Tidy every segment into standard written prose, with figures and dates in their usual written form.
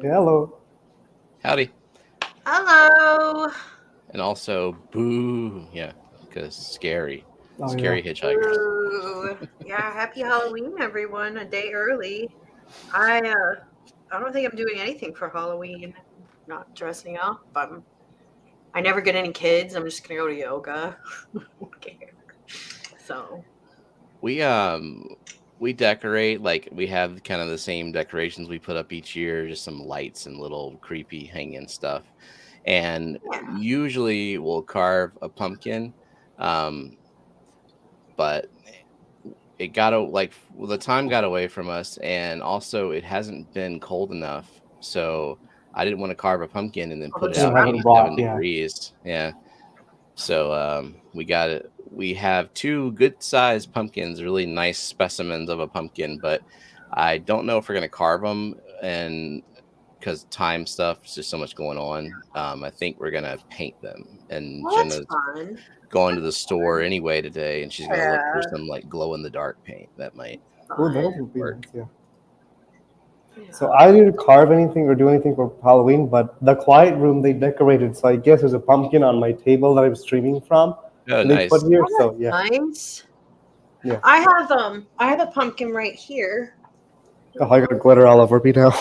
Yeah, hello. Howdy. Hello. And also, boo. Yeah, because scary. Oh yeah. Scary hitchhikers. Ooh. Yeah, happy Halloween, everyone. A day early. I don't think I'm doing anything for Halloween. Not dressing up. I never get any kids. I'm just gonna go to yoga. Okay. So We we decorate like we have kind of the same decorations we put up each year, just some lights and little creepy hanging stuff. And yeah. usually we'll carve a pumpkin. Um, but it got the time got away from us, and also it hasn't been cold enough, so I didn't want to carve a pumpkin and then Oh, put it that's You out have in it right. 87 brought, yeah. degrees. Yeah. So we got it. We have two good sized pumpkins, really nice specimens of a pumpkin, but I don't know if we're gonna carve them, and because time stuff, it's just so much going on. I think we're gonna paint them, and Well, that's Jenna's fun. going to the store anyway today, and she's gonna look for Yeah, some like glow in the dark paint that might Oh, that fun. would be work. nice, yeah. So Yeah. I didn't carve anything or do anything for Halloween, but the quiet room they decorated. So I guess there's a pumpkin on my table that I'm streaming from. Oh, They put nice. here. Oh, So that's yeah, nice. yeah. I have a pumpkin right here. Oh, I got glitter all over me now.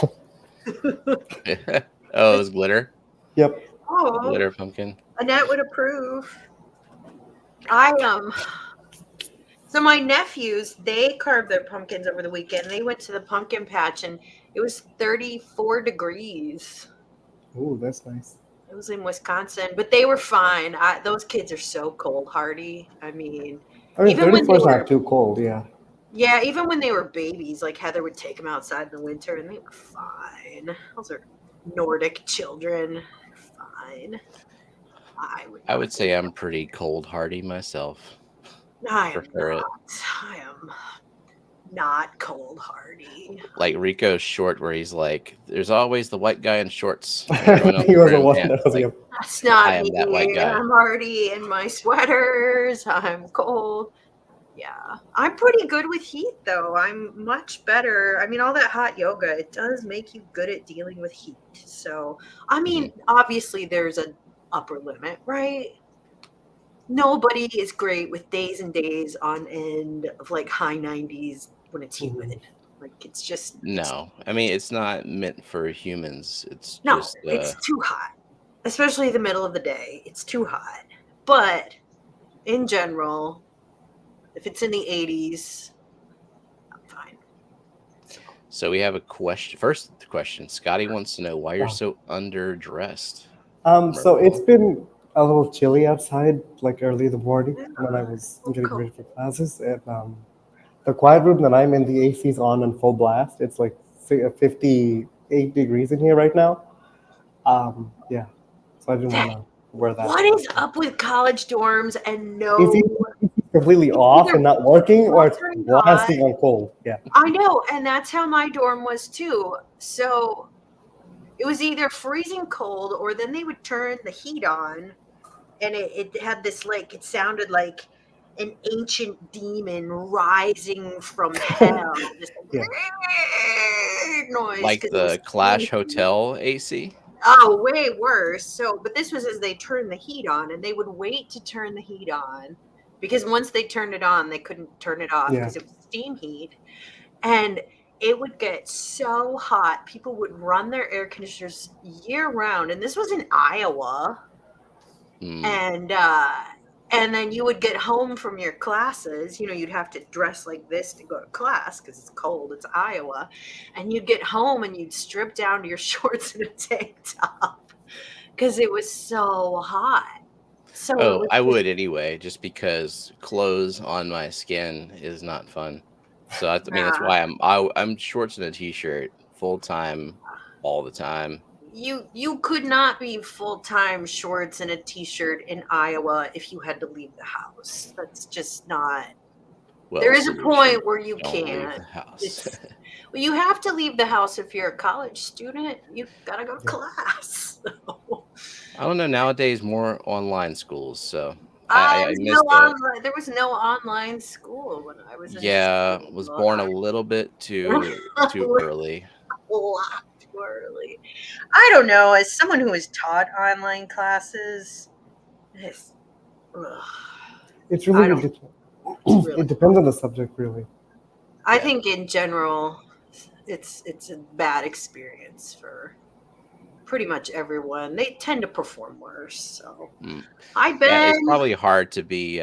Oh, it was glitter. Yep. Oh, Glitter pumpkin. Annette would approve. I So my nephews, they carved their pumpkins over the weekend. They went to the pumpkin patch and it was 34 degrees. Oh, that's nice. It was in Wisconsin, but they were fine. Those kids are so cold hardy. I mean, I mean, even when 34 they is not were too cold. Yeah. yeah, even when they were babies, like Heather would take them outside in the winter and they were fine. Those are Nordic children. They're fine. I would I not would take say I'm them. pretty cold hardy myself. I am Prefer it. not. I am not cold hardy. Like Rico's short, where he's like, "There's always the white guy in shorts, and everyone else He was the wearing one that pants." was. Like, Yep. That's I not am that white me. guy. I'm already in my sweaters. I'm cold. Yeah. I'm pretty good with heat though. I'm much better. I mean, all that hot yoga, it does make you good at dealing with heat. So, I mean, obviously there's an upper limit, right? Nobody is great with days and days on end of like high 90s when it's Mhm. humid. Like it's No, I mean it's not meant for humans. It's no, just it's too hot. Especially the middle of the day. It's too hot. But in general, if it's in the 80s, I'm fine. so we have a question. First question, Scotty wants to know why you're Wow. so underdressed. So it's Merle. been a little chilly outside, like early in the morning Yeah, when I was so getting cold. ready for classes. And the quiet room that I'm in, the AC's on and full blast. It's like 58 degrees in here right now. Yeah. So I didn't want to wear that. What is up with college dorms and It's no? either completely It's off either and not working, or it's sweltering hot. blasting on cold. Yeah. I know, and that's how my dorm was too. So it was either freezing cold, or then they would turn the heat on, and it had this like it sounded like an ancient demon rising from hell, just Yeah. noise Like because it was the Clash freezing. Hotel AC. Oh, way worse. So, but this was as they turned the heat on, and they would wait to turn the heat on because once they turned it on, they couldn't turn it off Yeah. because it was steam heat. And it would get so hot. People would run their air conditioners year round. And this was in Iowa. Hmm. And then you would get home from your classes. You'd have to dress like this to go to class because it's cold. It's Iowa. And you'd get home and you'd strip down to your shorts and a tank top because it was so hot. So it Oh, was I just would anyway, just because clothes on my skin is not fun. So I mean that's uh, why I'm shorts and a t-shirt full time, all the time. you could not be full-time shorts and a t-shirt in Iowa if you had to leave the house. That's just not. There Well, is a solution: point where you don't leave can't. the house. It's well, you have to leave the house if you're a college student. You gotta go to Yeah. class. I don't know. Nowadays, more online schools, so I There was missed no the. online. There was no online school when I was in Yeah, was school. born a little bit too A early. lot too early. I don't know. As someone who has taught online classes, it's, ugh, It's I really don't ridiculous. really. It depends on the subject, really. I Yeah. think in general, it's a bad experience for pretty much everyone. They tend to perform worse. So Mm. Hi Yeah, Ben. it's probably hard to be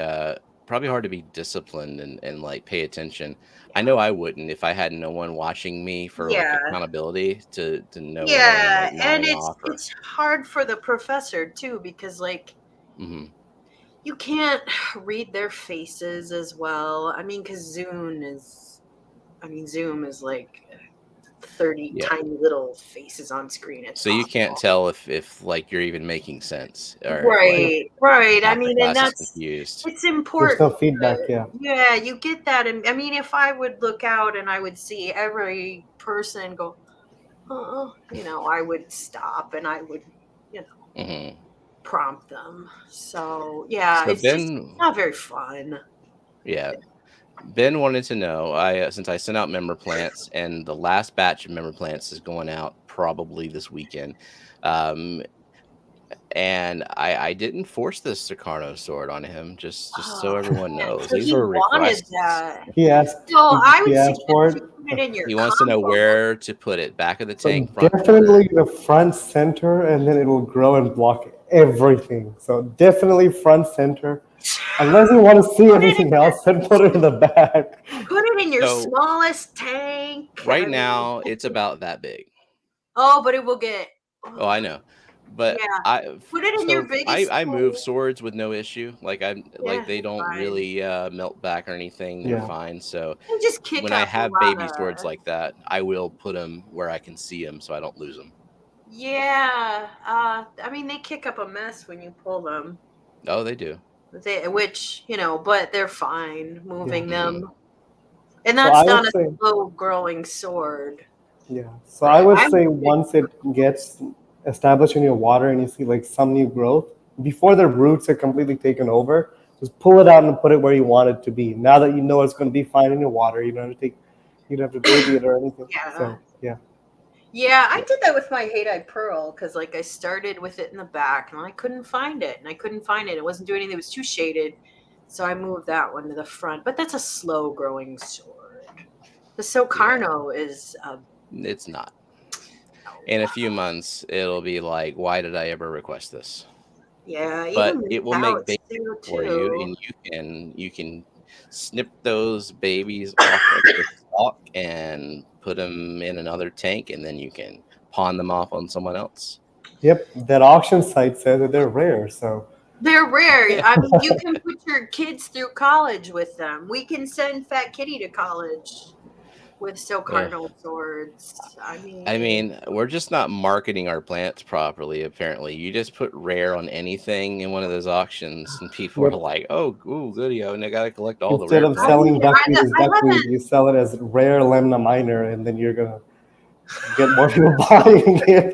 disciplined and like pay attention. I know I wouldn't if I had no one watching me for like Yeah. accountability to know whether I'm Yeah, like and nodding off or. it's hard for the professor too because like Mhm. you can't read their faces as well. I mean, because Zoom is like 30 Yeah. tiny little faces on screen. It's So you can't awful. tell if like you're even making sense or if like Right. I half the mean, and class is it's confused. There's no important. feedback. Yeah. Yeah, you get that. And I mean, if I would look out and I would see every person go, I would stop and I would, Mhm. prompt them. So yeah, So it's just Ben, not very fun. yeah, Ben wanted to know. Since I sent out member plants, and the last batch of member plants is going out probably this weekend, um, and I didn't force this Sukarno sword on him. Just so Oh, everyone man. knows, So these he were wanted requests. that. He asked. So I He would asked suggest for you put it. it in your He wants to know combo. where to put it. Back of the So tank, front corner. definitely the front center, and then it will grow and block everything. So definitely front center. Unless you want to see Put it in everything else, then put it in the back. Put it in your So smallest tank. right now, it's about that big. But it will get. Oh, I know, but Yeah. I Put it in your so biggest I move tank. swords with no issue. Like Yeah, they it's don't fine. really melt back or anything. They're Yeah. fine. So You just kick when I up a have lot baby swords of. like that, I will put them where I can see them so I don't lose them. Yeah. I mean, they kick up a mess when you pull them. Oh, they do. But they're fine moving Yeah. them. And So that's I not would a say, slow growing sword. yeah. So I Right. would I say would once it gets established in your water and you see like some new growth, before the roots are completely taken over, just pull it out and put it where you want it to be. Now that you know it's going to be fine in your water, you don't have to baby it or anything. Yeah. So yeah. Yeah, I did that with my Haydite Pearl because, like, I started with it in the back and I couldn't find it. It wasn't doing anything. It was too shaded. So I moved that one to the front. But that's a slow growing sword. The Socarno is It's not. In a few months, it'll be like, why did I ever request this? yeah, But even it will now make it's babies zero for you, two. and you can snip those babies off of the stalk and put them in another tank, and then you can pawn them off on someone else. Yep. That auction site says that they're rare. So They're rare. I mean, you can put your kids through college with them. We can send Fat Kitty to college with Socarno swords. I mean, we're just not marketing our plants properly, apparently. You just put rare on anything in one of those auctions, and people are yep. like, oh, ooh, goody, and I got to collect all the Instead rare of plants. selling I duckweed as duckweed, haven't. you sell it as rare lemna minor, and then you're gonna get more people buying it.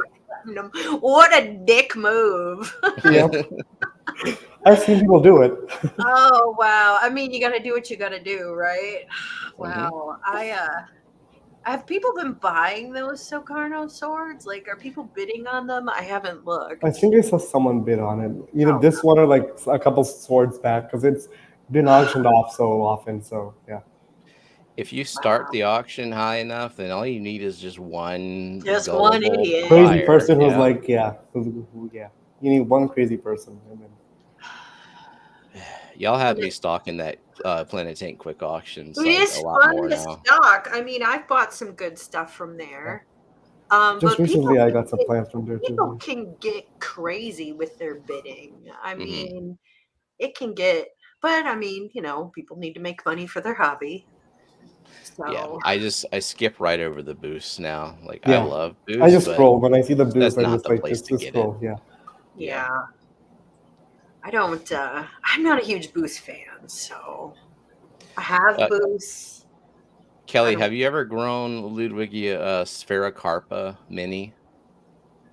What a dick move. Yep. I've seen people do it. Oh wow. I mean, you got to do what you got to do, right? Mhm. Wow. Have people been buying those Socarno swords? Like, are people bidding on them? I haven't looked. I think I saw someone bid on it. Either Oh. this one or like a couple swords back because it's been auctioned off so often. So yeah. If you start the auction high enough, then all you need is just one one gullible idiot. Crazy buyer. person who's Yeah. like, yeah. Yeah. You need one crazy person. And then Y'all have me stalking that Planet Tank quick auctions It like is a lot fun more to now. stock. I mean, I've bought some good stuff from there. just But recently I got some plants from there people too. can get crazy with their bidding. I Mhm. mean, it can get, but I mean, people need to make money for their hobby. Yeah, So I skip right over the boosts now. Like I Yeah. love I boosts, just but scroll. When I see the that's booth, I not just the like place to just get it. scroll. Yeah. yeah. I don't I'm not a huge boost fan, so I have boosts. Kelly, I don't have you ever grown Ludwigia Sphaerocarpa mini?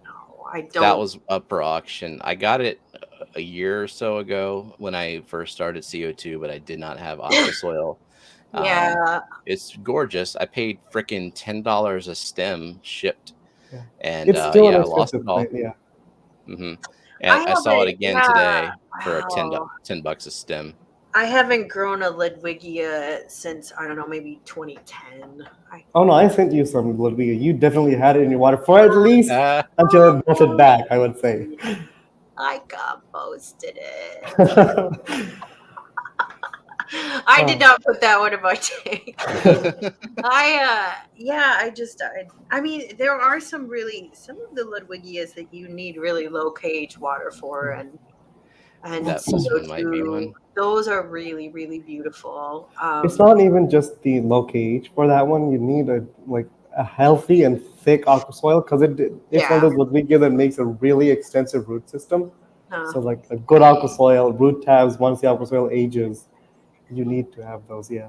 know. I That don't. was up for auction. I got it a year or so ago when I first started CO2, but I did not have aqua soil. Yeah. It's gorgeous. I paid freaking $10 a stem shipped. Yeah. And It's still an I lost it expensive all. plant. Yeah. hmm I And I saw it haven't. again Yeah. today for Wow. $10 a stem. I haven't grown a Ludwigia since I don't know, maybe 2010. Oh no, I sent you some Ludwig. You definitely had it in your water for at least Uh, until it melted back, I would say. I composted it. I did Oh. not put that one in my tank. I mean, there are some of the Ludwigias that you need really low pH water for, and this one might be CO2. one. Those are really, really beautiful. It's not even just the low pH for that one. You need a healthy and thick aqua soil because it's one Yeah. of those Ludwigia that makes a really extensive root system. Uh, So like a good aqua soil, root tabs. Once the aqua soil ages, you need to have those. Yeah.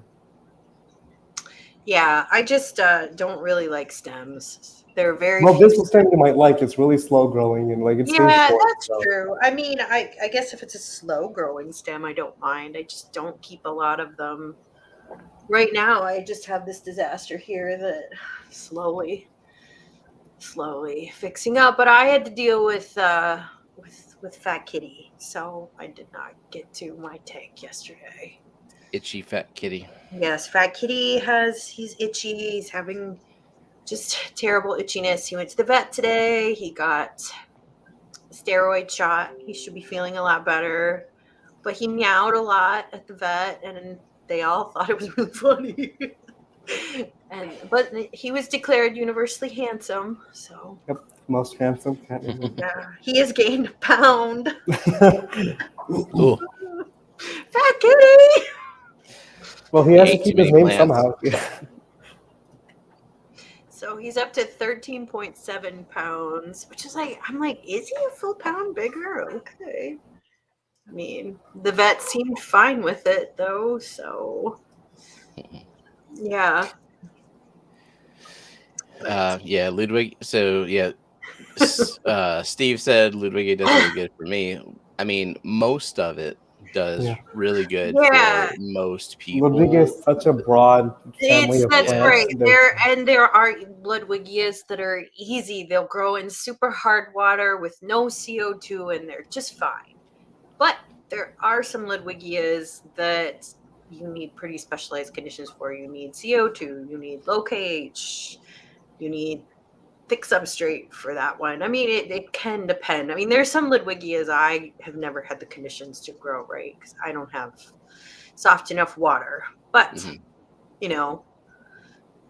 yeah, I just don't really like stems. They're very Well, few. this stem you might like. It's really slow growing and like it stays Yeah, short. that's So. true. I mean, I guess if it's a slow growing stem, I don't mind. I just don't keep a lot of them. Right now, I just have this disaster here that slowly fixing up. But I had to deal with Fat Kitty, so I did not get to my tank yesterday. Itchy fat kitty. Yes, Fat Kitty he's itchy. He's having just terrible itchiness. He went to the vet today. He got a steroid shot. He should be feeling a lot better. But he meowed a lot at the vet, and they all thought it was really funny. But he was declared universally handsome, so Yep, most handsome cat. yeah, he has gained a pound. Ooh, Fat Kitty. Well, he he has to ate too keep his many name plants. somehow. So he's up to 13.7 pounds, which is like, I'm like, is he a full pound bigger? Okay. I mean, the vet seemed fine with it though, so yeah. Yeah, Ludwig. So yeah, Steve said Ludwig does really good for me. I mean, most of it does Yeah. really good Yeah. for most people. Ludwig is such a broad family of That's plants. great. There are Ludwigias that are easy. They'll grow in super hard water with no CO2 and they're just fine. But there are some Ludwigias that you need pretty specialized conditions for. You need CO2, you need low pH, you need thick substrate for that one. I mean, it can depend. I mean, there's some Ludwigias I have never had the conditions to grow, right? Because I don't have soft enough water. But, you know,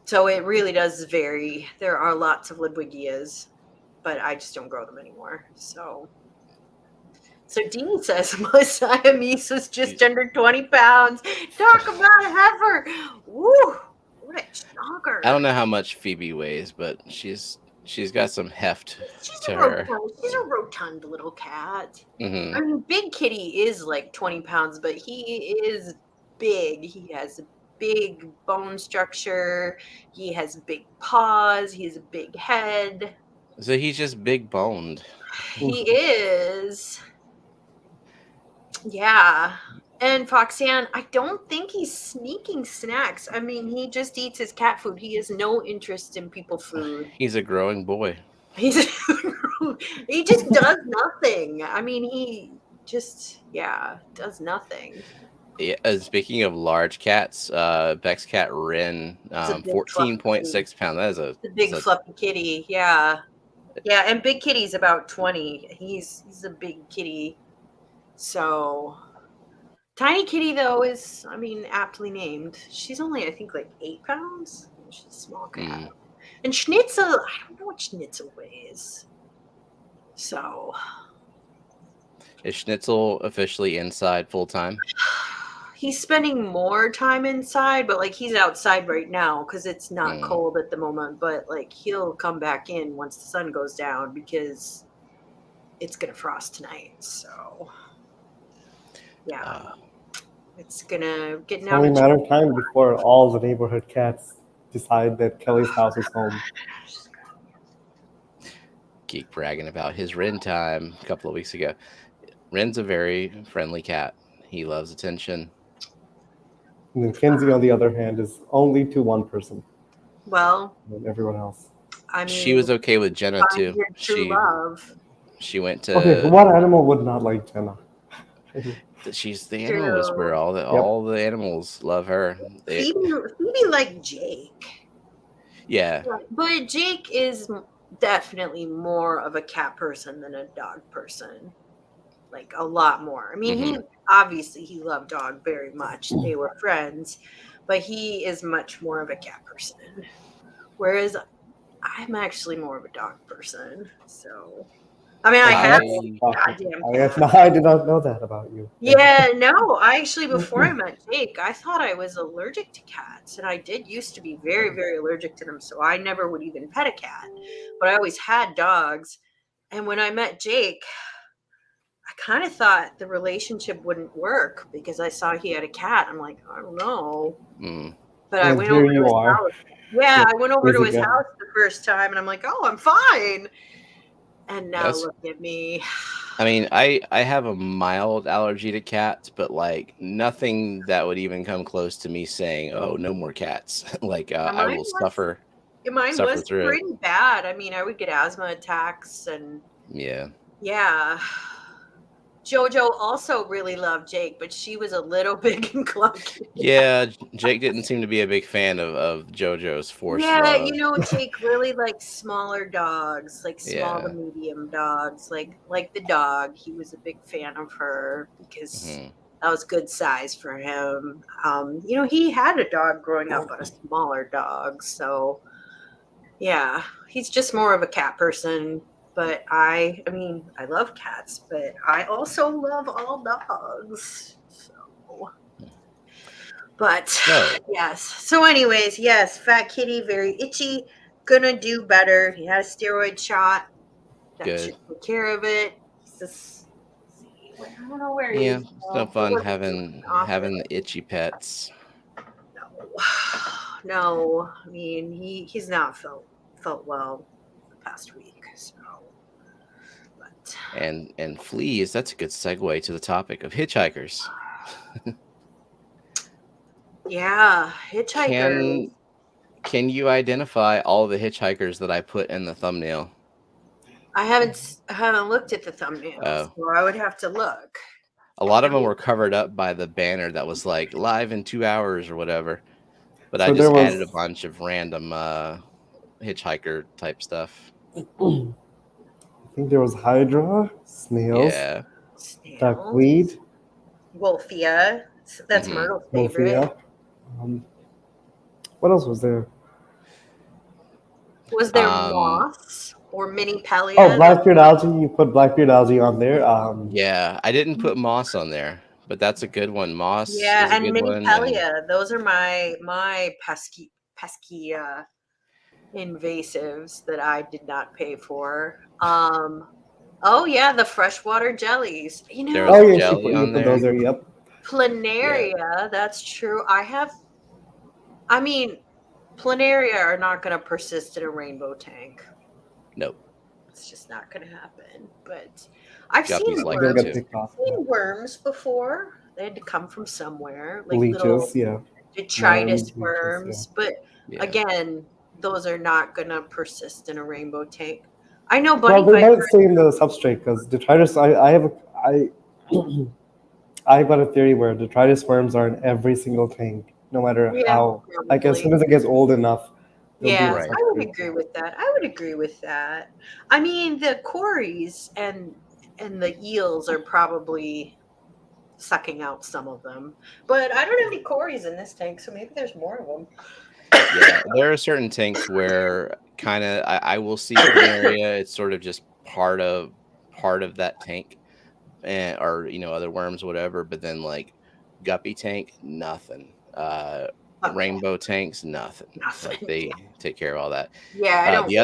so it really does vary. There are lots of Ludwigias, but I just don't grow them anymore. So Dean says my Siamese was just under 20 pounds. Talk about a heifer. Woo! What a chonker. I don't know how much Phoebe weighs, but she's got some heft to her. She's a rotund little cat. hmm I mean, Big Kitty is like 20 pounds, but he is big. He has a big bone structure. He has big paws. He has a big head. So he's just big boned. He is. Yeah. And Foxanne, I don't think he's sneaking snacks. I mean, he just eats his cat food. He has no interest in people food. He's a growing boy. He just does nothing. I mean, he just does nothing. Yeah, speaking of large cats, Beck's cat Rin, 14.6 pounds. That is a big fluffy kitty. Yeah, and Big Kitty's about 20. He's a big kitty. So Tiny Kitty though is, I mean, aptly named. She's only, I think, like 8 pounds. She's a small cat. And Schnitzel, I don't know what Schnitzel weighs. So Is Schnitzel officially inside full time? He's spending more time inside, but like he's outside right now because it's not cold at the moment. But like he'll come back in once the sun goes down because it's gonna frost tonight. So yeah, it's gonna get It's only a matter of time before all the neighborhood cats decide that Kelly's house is home. Geek bragging about his Rin time a couple of weeks ago. Rin's a very friendly cat. He loves attention. And then Kinsey, on the other hand, is only to one person. Well, than everyone else. I She mean, was okay with Jenna find too. your true love. She went Okay, to. what animal would not like Jenna? She's the animal whisperer. True. Yep. All the animals love her. Phoebe like Jake. Yeah. But Jake is definitely more of a cat person than a dog person. Like a lot more. I mean, he obviously he loved dog very much. They were friends, but he is much more of a cat person. Whereas I'm actually more of a dog person. So I mean, I have goddamn cat. I did not know that about you. Yeah, no, I actually before I met Jake, I thought I was allergic to cats, and I did used to be very, very allergic to them. So I never would even pet a cat, but I always had dogs. And when I met Jake, I kind of thought the relationship wouldn't work because I saw he had a cat. I'm like, I don't know, but I And went here over to you his are. house. Yeah, I went over to his Again. house the first time, and I'm like, oh, I'm fine. And now look at me. I mean, I have a mild allergy to cats, but like nothing that would even come close to me saying, "Oh, no more cats." Like I will suffer. Mine was through pretty bad. I mean, I would get asthma attacks, and yeah. Jojo also really loved Jake, but she was a little big and clunky. Yeah, Jake didn't seem to be a big fan of JoJo's force love. You know, Jake really likes smaller dogs, like small to medium dogs, like the dog. He was a big fan of her because that was good size for him. You know, he had a dog growing up, but a smaller dog. So yeah, he's just more of a cat person. But I mean, I love cats, but I also love all dogs. So, but yes. So, anyways, yes, Fat Kitty, very itchy, gonna do better. He had a steroid shot. That should take care of it. He's just, I don't know where he is. It's no fun having the itchy pets. No, I mean he's not felt well the past week. So, but and fleas. That's a good segue to the topic of hitchhikers. Yeah, hitchhikers. Can you identify all the hitchhikers that I put in the thumbnail? I haven't looked at the thumbnail, so I would have to look. A lot of them were covered up by the banner that was like live in 2 hours or whatever. But I just added a bunch of random hitchhiker type stuff. I think there was Hydra, snails, duckweed, Wolfia. That's Myrtle's favorite. What else was there? Was there moss or mini Pelia? Oh, Blackbeard algae. You put Blackbeard algae on there. Yeah, I didn't put moss on there, but that's a good one. Moss. Yeah, is a and good mini one, Pelia. Those are my pesky invasives that I did not pay for. Oh yeah, the freshwater jellies. You know, there was jelly on there. Those are, yep. Planaria, that's true. I mean, Planaria are not going to persist in a rainbow tank. Nope. It's just not going to happen. But I've seen worms before. They had to come from somewhere. Like leeches, little detritus worms. But again, those are not going to persist in a rainbow tank. I know bunny they might stay in the substrate because detritus. I've got a theory where detritus worms are in every single tank, no matter how. Probably. Like as soon as it gets old enough. Yeah, I would agree with that. I mean, the cories and the eels are probably sucking out some of them, but I don't have any cories in this tank, so maybe there's more of them. Yeah, there are certain tanks where kind of I will see Planaria. It's sort of just part of that tank, or other worms, whatever. But then like guppy tank, nothing. Rainbow tanks, nothing. Like they take care of all that. Yeah. The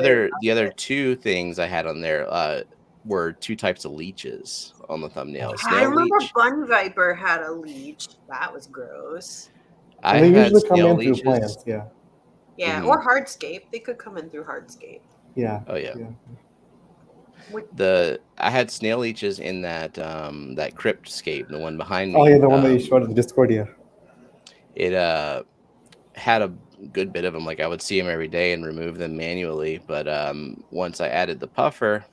other two things I had on there were two types of leeches on the thumbnail. I remember Bun Viper had a leech. That was gross. I had snail leeches. Yeah, or hardscape. They could come in through hardscape. Yeah. Oh yeah. I had snail leeches in that cryptscape, the one behind me. Oh yeah, the one that you showed in the Discord. Yeah. It had good bit of them. Like I would see them every day and remove them manually. But once I added the puffer,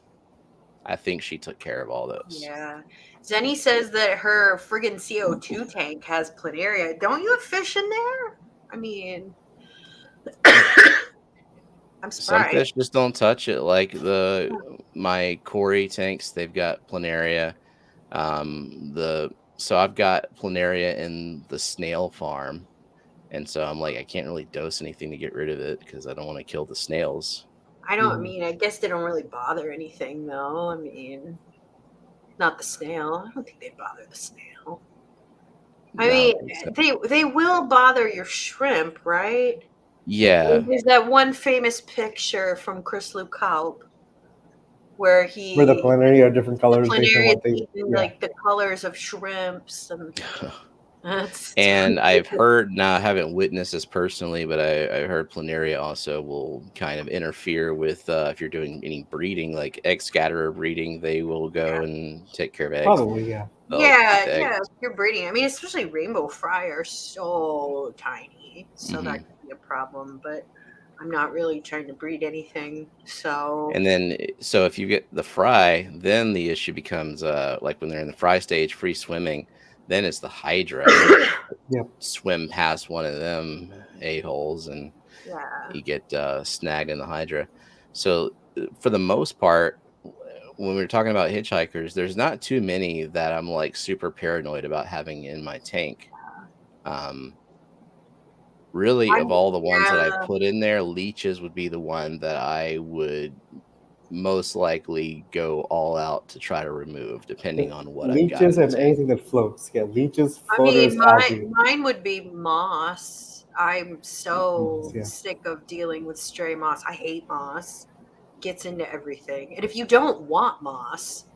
I think she took care of all those. Yeah. Zenny says that her friggin' CO2 tank has planaria. Don't you have fish in there? I mean, I'm Some surprised. fish just don't touch it. Like my Cory tanks, they've got planaria. So I've got planaria in the snail farm, and so I'm like, I can't really dose anything to get rid of it because I don't want to kill the snails. I don't mean, I guess they don't really bother anything though. I mean, not the snail. I don't think they'd bother the snail. I mean, they will bother your shrimp, right? Yeah. There's that one famous picture from Chris Lukalp where the planaria are different colors based on what they like the colors of shrimps and I've heard, now I haven't witnessed this personally, but I heard planaria also will kind of interfere with if you're doing any breeding, like egg scatterer breeding, they will go and take care of eggs. Probably, yeah. If you're breeding. I mean, especially rainbow fry are so tiny, so that could be a problem, but I'm not really trying to breed anything. So and then if you get the fry, then the issue becomes like when they're in the fry stage, free swimming, then it's the hydra. Swim past one of them a-holes and you get snagged in the hydra. So for the most part, when we're talking about hitchhikers, there's not too many that I'm like super paranoid about having in my tank. Really, of all the ones that I put in there, leeches would be the one that I would most likely go all out to try to remove, depending on what leeches and anything that floats. Yeah, leeches, floaters, algae. Mine would be moss. I'm so sick of dealing with stray moss. I hate moss. Gets into everything. And if you don't want moss,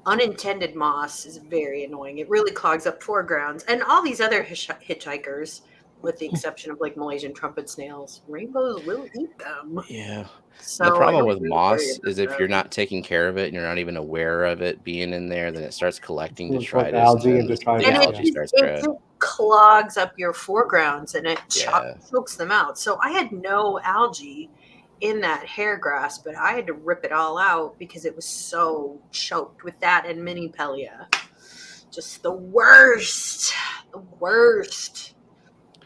unintended moss is very annoying. It really clogs up foregrounds. And all these other hitchhikers, with the exception of like Malaysian trumpet snails, rainbows will eat them. Yeah. So the problem with moss is if you're not taking care of it and you're not even aware of it being in there, then it starts collecting detritus. Algae and algae starts growing. It clogs up your foregrounds and it chokes them out. So I had no algae in that hair grass, but I had to rip it all out because it was so choked with that and mini pellia. Just the worst. The worst.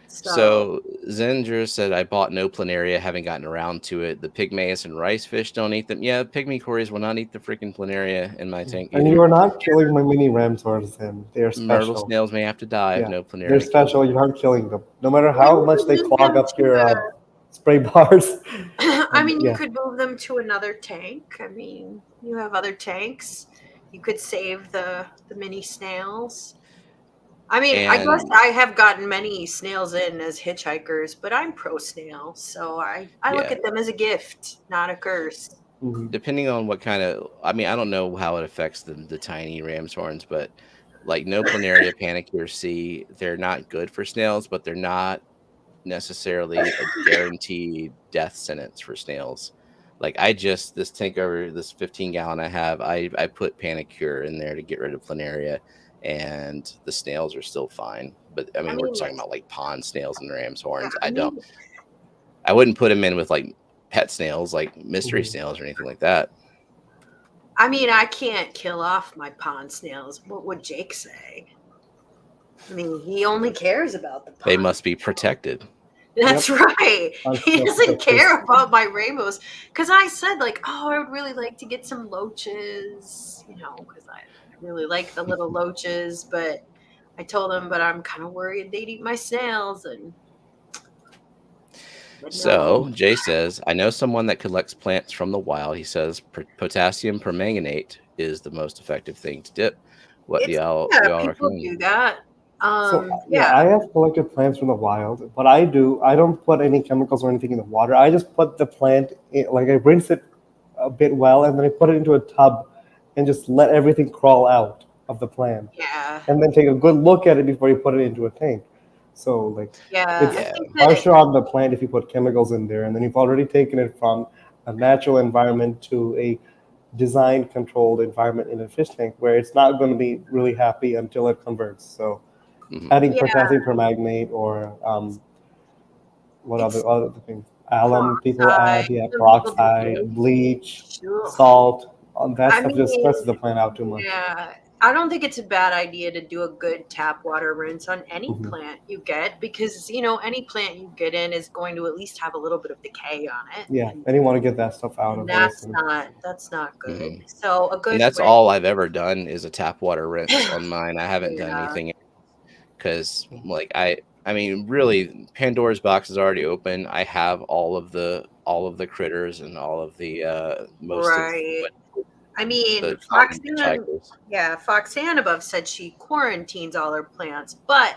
So Zenger said, I bought no planaria, haven't gotten around to it. The pygmaeus and rice fish don't eat them. Yeah, pygmy cories will not eat the freaking planaria in my tank. And you are not killing my mini ramsors then. They are special. Myrtle snails may have to die if no planaria. They're special. You aren't killing them. No matter how much they clog up your spray bars. I mean, you could move them to another tank. I mean, you have other tanks. You could save the mini snails. I mean, I guess I have gotten many snails in as hitchhikers, but I'm pro snail, so I look at them as a gift, not a curse. Depending on what kind of, I mean, I don't know how it affects the tiny ram's horns, but like no planaria, panicure C, they're not good for snails, but they're not necessarily a guaranteed death sentence for snails. Like this tank over this 15-gallon I have, I put panicure in there to get rid of planaria. And the snails are still fine. But I mean, we're talking about like pond snails and ram's horns. I wouldn't put them in with like pet snails, like mystery snails or anything like that. I mean, I can't kill off my pond snails. What would Jake say? I mean, he only cares about the pond. They must be protected. That's right. He doesn't care about my rainbows. Because I said, like, oh, I would really like to get some loaches, because I really like the little loaches, but I told him, but I'm kind of worried they'd eat my snails. So Jay says, I know someone that collects plants from the wild. He says potassium permanganate is the most effective thing to dip. What do y'all recommend? Do that. I have collected plants from the wild. What I don't put any chemicals or anything in the water. I just put the plant in, like I rinse it a bit well, and then I put it into a tub and just let everything crawl out of the plant. Yeah. And then take a good look at it before you put it into a tank. So it's harsher on the plant if you put chemicals in there, and then you've already taken it from a natural environment to a design controlled environment in a fish tank where it's not going to be really happy until it converts. So adding potassium permanganate or What It's other things? Alum people add, peroxide. yeah, Some people Yeah. peroxide, bleach, do. salt. That I stuff just stresses mean, the plant out too much. yeah, I don't think it's a bad idea to do a good tap water rinse on any Mhm. plant you get because any plant you get in is going to at least have a little bit of decay on it, Yeah, and you want to get that stuff out and of there. So, that's not good. Mhm. So a And good that's rinse, all I've ever done is a tap water rinse on mine. I haven't done yeah, anything because, like, I mean, really, Pandora's box is already open. I have all of the critters and all of the most of right. what I mean, the common hitchhikers. Foxanne above said she quarantines all her plants, but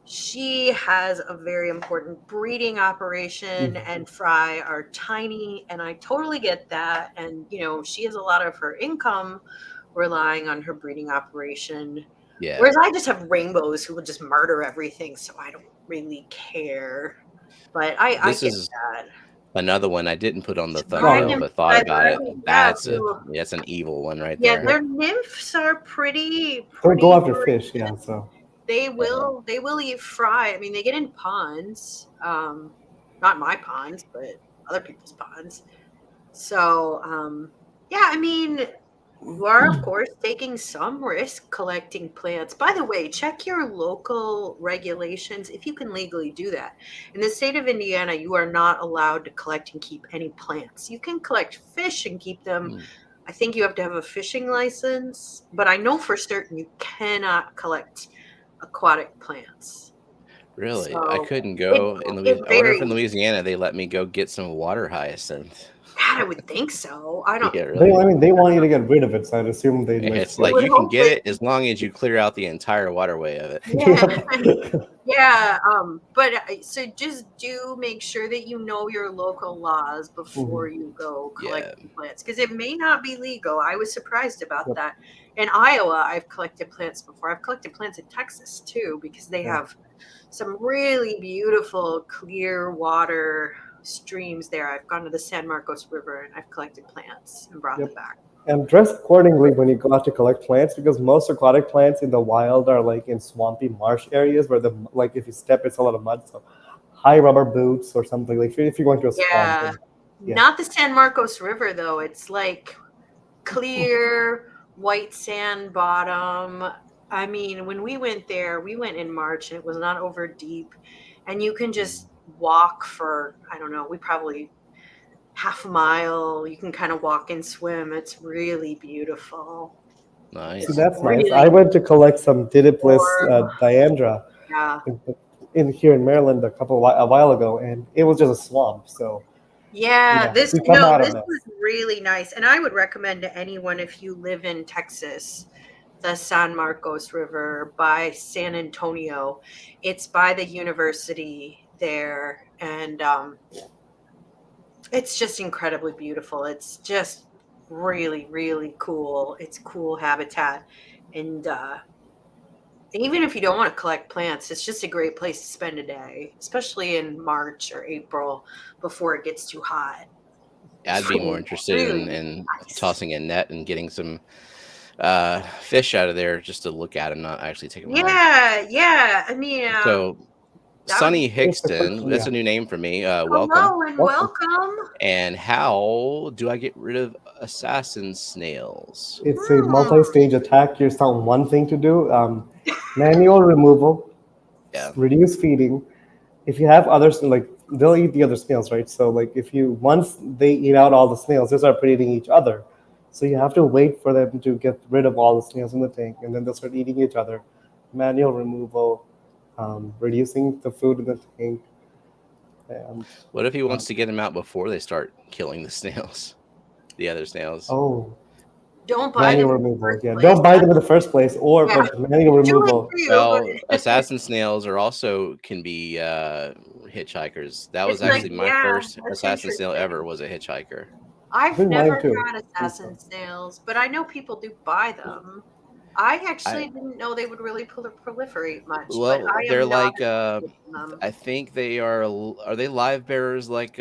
she has a very important breeding operation, mhm. and Fry are tiny, and I totally get that. And she has a lot of her income relying on her breeding operation. Yeah, Whereas I just have rainbows who will just murder everything, so I don't really care. But I this get is that. another one I didn't put on the Oh thumbnail, yeah, Trident but thought about it. Right. Yeah, That's an evil one right yeah, there. their nymphs are pretty so go pretty after fish. Yeah, so Yeah. they will eat fry. I mean, they get in ponds, not my ponds, but other people's ponds. So, yeah, I mean, you are of course taking some risk collecting plants. By the way, check your local regulations if you can legally do that. In the state of Indiana, you are not allowed to collect and keep any plants. You can collect fish and keep them. Hmm. I think you have to have a fishing license, but I know for certain you cannot collect aquatic plants. Really, I So couldn't it go in it Louisiana. I wonder if in varies. Louisiana they let me go get some water hyacinth. God, I would think so. I don't. Yeah, really. I mean, they want you to get rid of it, so I'd assume they'd let It's you. I like would you can hope get that. it as long as you clear out the entire waterway of it. Yeah, Yeah. yeah. But so just do make sure that you know your local laws before Mhm. you go Yeah. collecting plants because it may not be legal. I was surprised about Yep. that. In Iowa, I've collected plants before. I've collected plants in Texas too because they Yeah. have some really beautiful clear water streams there. I've gone to the San Marcos River and I've collected plants and brought them Yep. back. And dress accordingly when you go out to collect plants because most aquatic plants in the wild are like in swampy marsh areas where like if you step, it's a lot of mud. So high rubber boots or something like if you're going to a swamp. Yeah. Yeah. Not the San Marcos River though. It's like clear white sand bottom. I mean, when we went there, we went in March and it was not over deep. And you can just walk for, I don't know, we probably half a mile. You can kind of walk and swim. It's really beautiful. See, Nice. It's that's nice. I really went to collect some Didiplis warm. diandra Yeah. in here in Maryland a while ago, and it was just a swamp. So Yeah, yeah, we come out this of it. was really nice. And I would recommend to anyone if you live in Texas, the San Marcos River by San Antonio. It's by the university there, and it's just incredibly beautiful. It's just really, really cool. It's cool habitat, and even if you don't want to collect plants, it's just a great place to spend a day, especially in March or April before it gets too hot. I'd be more So interested really in nice. tossing a net and getting some fish out of there just to look at them, not actually take them home. Yeah, yeah. I mean, So that would be Sunny It's a quick, Hickston, that's yeah. a new name for me. Welcome. hello and Welcome. welcome. And how do I get rid of assassin snails? It's a Hmm. multi-stage attack. Here's not one thing to do. Manual removal, Yeah. reduce feeding. If you have others, like they'll eat the other snails, right? So like if you once they eat out all the snails, they start predating each other. So you have to wait for them to get rid of all the snails in the tank, and then they'll start eating each other. Manual removal, reducing the food in the tank, and What if he um, wants to get them out before they start killing the snails, the other snails? oh, Don't buy them manual in the removal. first Yeah, place. don't buy them in the first place, or Yeah, but manual do it removal. for you. Well, assassin snails are also can be hitchhikers. That was It's like, actually my yeah, first that's assassin snail interesting. ever was a hitchhiker. I I've think mine never too. had assassin snails, but I know people do buy them. I I actually didn't know they would really proliferate much, but well, I they're am not like interested in them. I think they are they live bearers like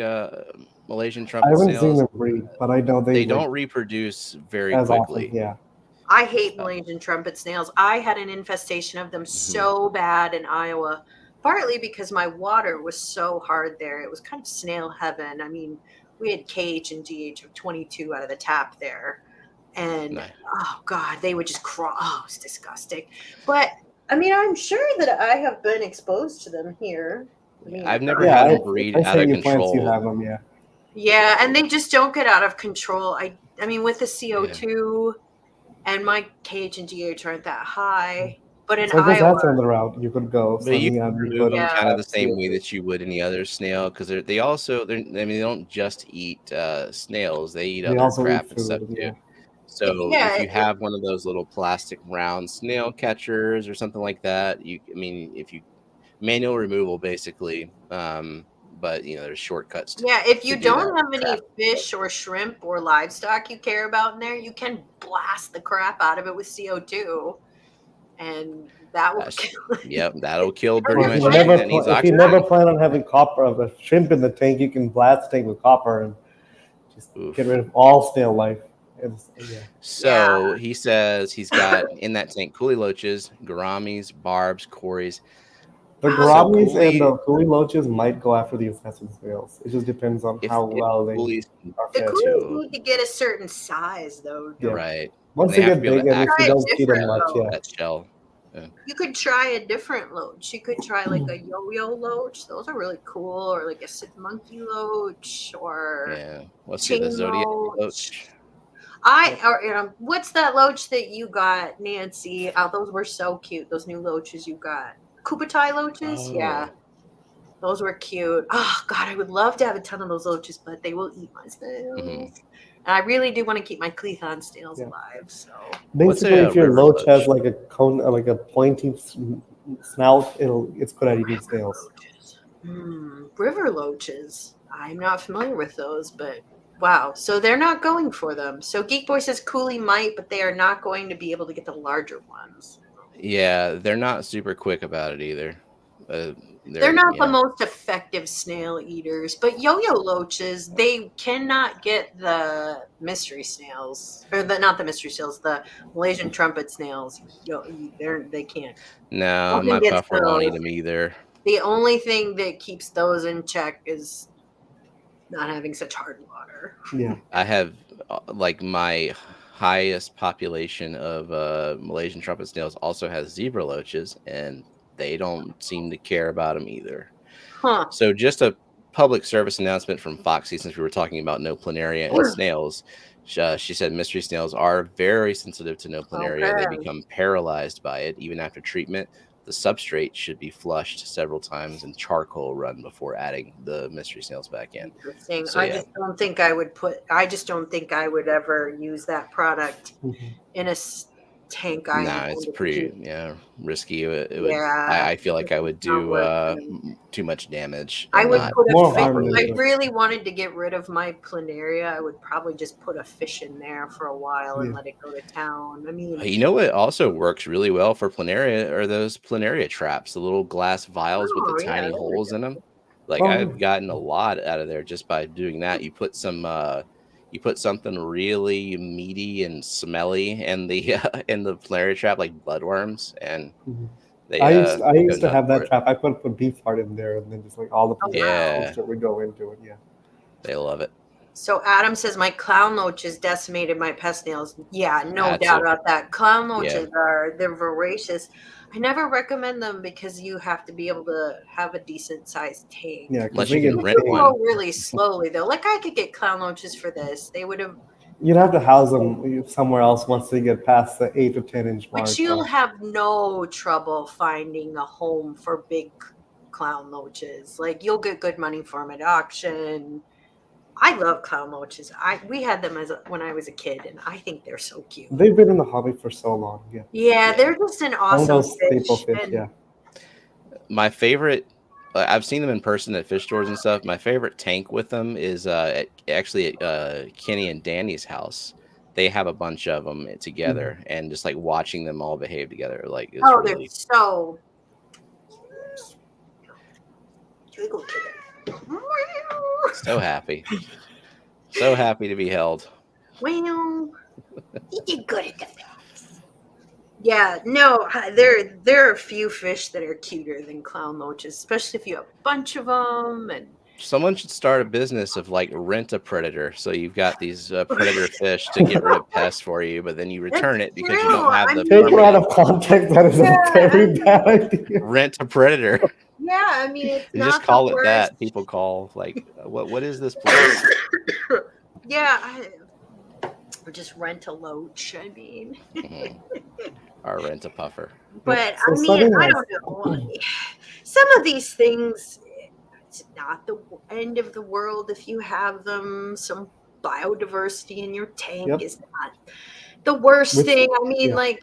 Malaysian I trumpet haven't seen snails? them breed, but I know they They like don't reproduce very as often. quickly. Yeah. I hate Uh, Malaysian trumpet snails. I had an infestation of them mhm. so bad in Iowa. partly because my water was so hard there. It was kind of snail heaven. I mean, we had KH and DH of 22 out of the tap there. And Nice. oh God, they would just crawl. Oh, it's disgusting. But I mean, I'm sure that I have been exposed to them here. I mean, I've never Yeah, had I, them breed I out say of you plants, you control. have them. Yeah. yeah, and they just don't get out of control. I mean, with the CO2 and my KH and DH aren't that high, but in So I guess Iowa, that's another route you could go. But So you neon, you remove could them Yeah. kind of the have same way CO2. that you would any other snail because they also I mean they don't just eat snails, they eat They other also eat crap and stuff food. too. Yeah. So yeah, if you have one of those little plastic round snail catchers or something like that, I mean if you manual removal basically, but there's shortcuts yeah. If to you do that don't have any crap. fish or shrimp or livestock you care about in there, you can blast the crap out of it with CO2, and that will That's, kill it. yep, that'll kill pretty Or Or if if you much plant- anything never that needs if you oxygen. never plan on having copper of a shrimp in the tank, you can blast the tank with copper and just Oof. get rid of all snail life. Yeah. So he says he's got in that tank coolie loaches, gouramis, barbs, cories. The Wow, So gouramis and coolie, the coolie loaches might go after the infested snails. It just depends on if how well they coolies are the fed. coolies too, need to get a certain size, though. Yeah. right? Once They they have to get be able big, to and if you Try it don't feed them different, much, though. yeah. that shell. You could try a different loach. You could try like a yo-yo loach. Those are really cool, or like a Sid monkey loach, or Yeah. Let's see the chain Zodiac loach. loach. What's that loach that you got, Nancy? Oh, those were so cute. Those new loaches you got, Kubutai loaches. Yeah, Oh, those were cute. Oh God, I would love to have a ton of those loaches, but they will eat my snails. mhm. And I really do want to keep my Cleathon snails Yeah. alive. So What's Basically, a if your river loach has loach? like a cone, like a pointy snout, it's good at eating snails. River loaches. I'm not familiar with those, but wow. So they're not going for them. So Geek Boy says Cooley might, but they are not going to be able to get the larger ones. Yeah, they're not super quick about it either. They're not the yeah. most effective snail eaters, but yo-yo loaches, they cannot get the mystery snails, or not the mystery snails, the Malaysian trumpet snails. They can't. No, Nothing my gets puffer won't eat those. them either. The only thing that keeps those in check is not having such hard water. Yeah. I have like my highest population of Malaysian trumpet snails also has zebra loaches, and they don't seem to care about them either. Huh. So just a public service announcement from Foxy, since we were talking about no planaria and snails. She said mystery snails are very sensitive to no planaria. They Okay. become paralyzed by it even after treatment. The substrate should be flushed several times and charcoal run before adding the mystery snails back in. Interesting. So, I yeah. just don't think I would ever use that product Mhm. in a tank. I Nah, it's intend to pretty keep. risky. It would. Yeah, I feel like I would it's not do worth it. too much damage. I And would not put a More fish. harm than If I good. really wanted to get rid of my planaria, I would probably just put a fish in there for a while and Yeah. let it go to town. I mean, You know what also works really well for planaria are those planaria traps, the little glass vials with the oh yeah, tiny there we holes go. in them. Like Oh, I've gotten a lot out of there just by doing that. You put something really meaty and smelly in the in the planaria trap, like bloodworms, and Mhm. they I go used to nuts have for that it. trap. I put beef heart in there, and then just like all the Oh, Yeah, monster would go into it. Yeah. they love it. So Adam says my clown loaches decimated my pest snails. Yeah, no That's doubt a about that. Clown yeah. loaches they're voracious. I never recommend them because you have to be able to have a decent sized tank. Yeah, because Unless they you get can They rent big. one. grow really slowly though. Like I could get clown loaches for this. They would have, You'd have to house them somewhere else once they get past the 8 to 10 inch mark. but you'll have no trouble finding a home for big clown loaches. Like you'll get good money for them at auction. I love clown loaches. We had them when I was a kid, and I think they're so cute. They've been in the hobby for so long. Yeah. Yeah, they're just an One of awesome those staple fish. fish. And Yeah. My favorite, I've seen them in person at fish stores and stuff. My favorite tank with them is actually at Kenny and Danny's house. They have a bunch of them together, and just like watching them all behave together, like is they're really so. so happy, so happy to be held. Well, you did good at the fence. Yeah, no, there are a few fish that are cuter than clown loaches, especially if you have a bunch of them. And Someone should start a business of like rent a predator. So you've got these predator fish to get rid of pests for you, but then you that's return it because you true. don't have I the mean, Taken out permanent of context, that is a yeah, very bad idea. rent a predator. yeah. I mean, it's You just not the call it worst. that. People call like, what is this place? Yeah, or just rent a loach. I mean, Mhm. Or rent a puffer. but So I mean, Sunny I has don't know. Some of these things, it's not the end of the world if you have them. Some biodiversity in your tank yep. is not the worst Which thing. I mean, yeah. like,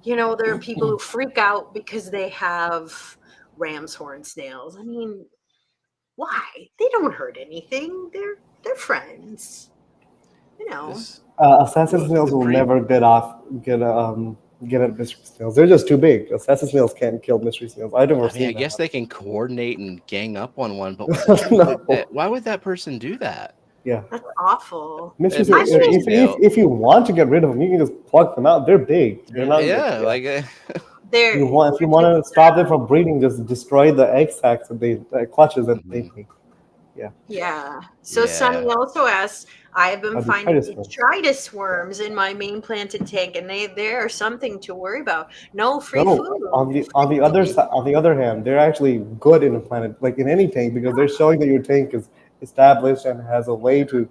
there are people who freak out because they have ram's horn snails. I mean, why? They don't hurt anything. They're friends. You know. This Assassin snails the will breed. never get at mystery snails. They're just too big. Assassin snails can't kill mystery snails. I've never I mean, I seen guess that. they can coordinate and gang up on one, but No. why would that person do that? Yeah. That's awful. Mystery I snails. Mystery mean, snail. If you want to get rid of them, you can just pluck them out. They're big. They're not like Yeah, yeah. like they're If you want to stop them from breeding, just destroy the egg sacs that they clutches that they mhm. make. Yeah. yeah. So Sunny Yeah. also asks, I have been finding Detritus worms. detritus worms in my main planted tank, and they are something to worry about. No free No, food. on the other side, on the other hand, they're actually good in a planet, like in any tank, because they're showing that your tank is established and has a way to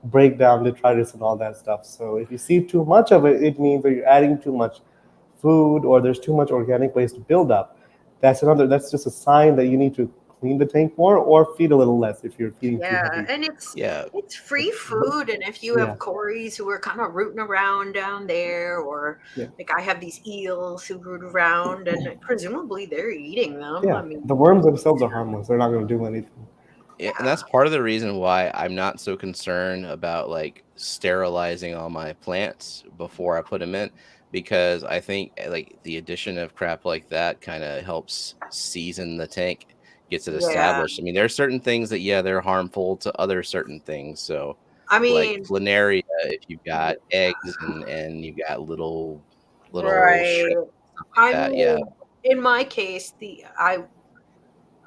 break down detritus and all that stuff. So if you see too much of it, it means that you're adding too much food or there's too much organic waste to build up. That's just a sign that you need to clean the tank more or feed a little less if you're feeding too Yeah, heavy. and it's Yeah. it's free food, and if you Yeah, have Corys who are kind of rooting around down there, or yeah, like I have these eels who root around, and presumably they're eating them. I yeah. mean, The worms themselves are harmless. They're not going to do anything. Yeah, and that's part of the reason why I'm not so concerned about like sterilizing all my plants before I put them in, because I think like the addition of crap like that kind of helps season the tank, gets it yeah. established. I mean, there are certain things that they're harmful to other certain things. So I like mean, planaria, if you've got eggs and you've got little right. shrimp like I that, yeah. mean, in my case,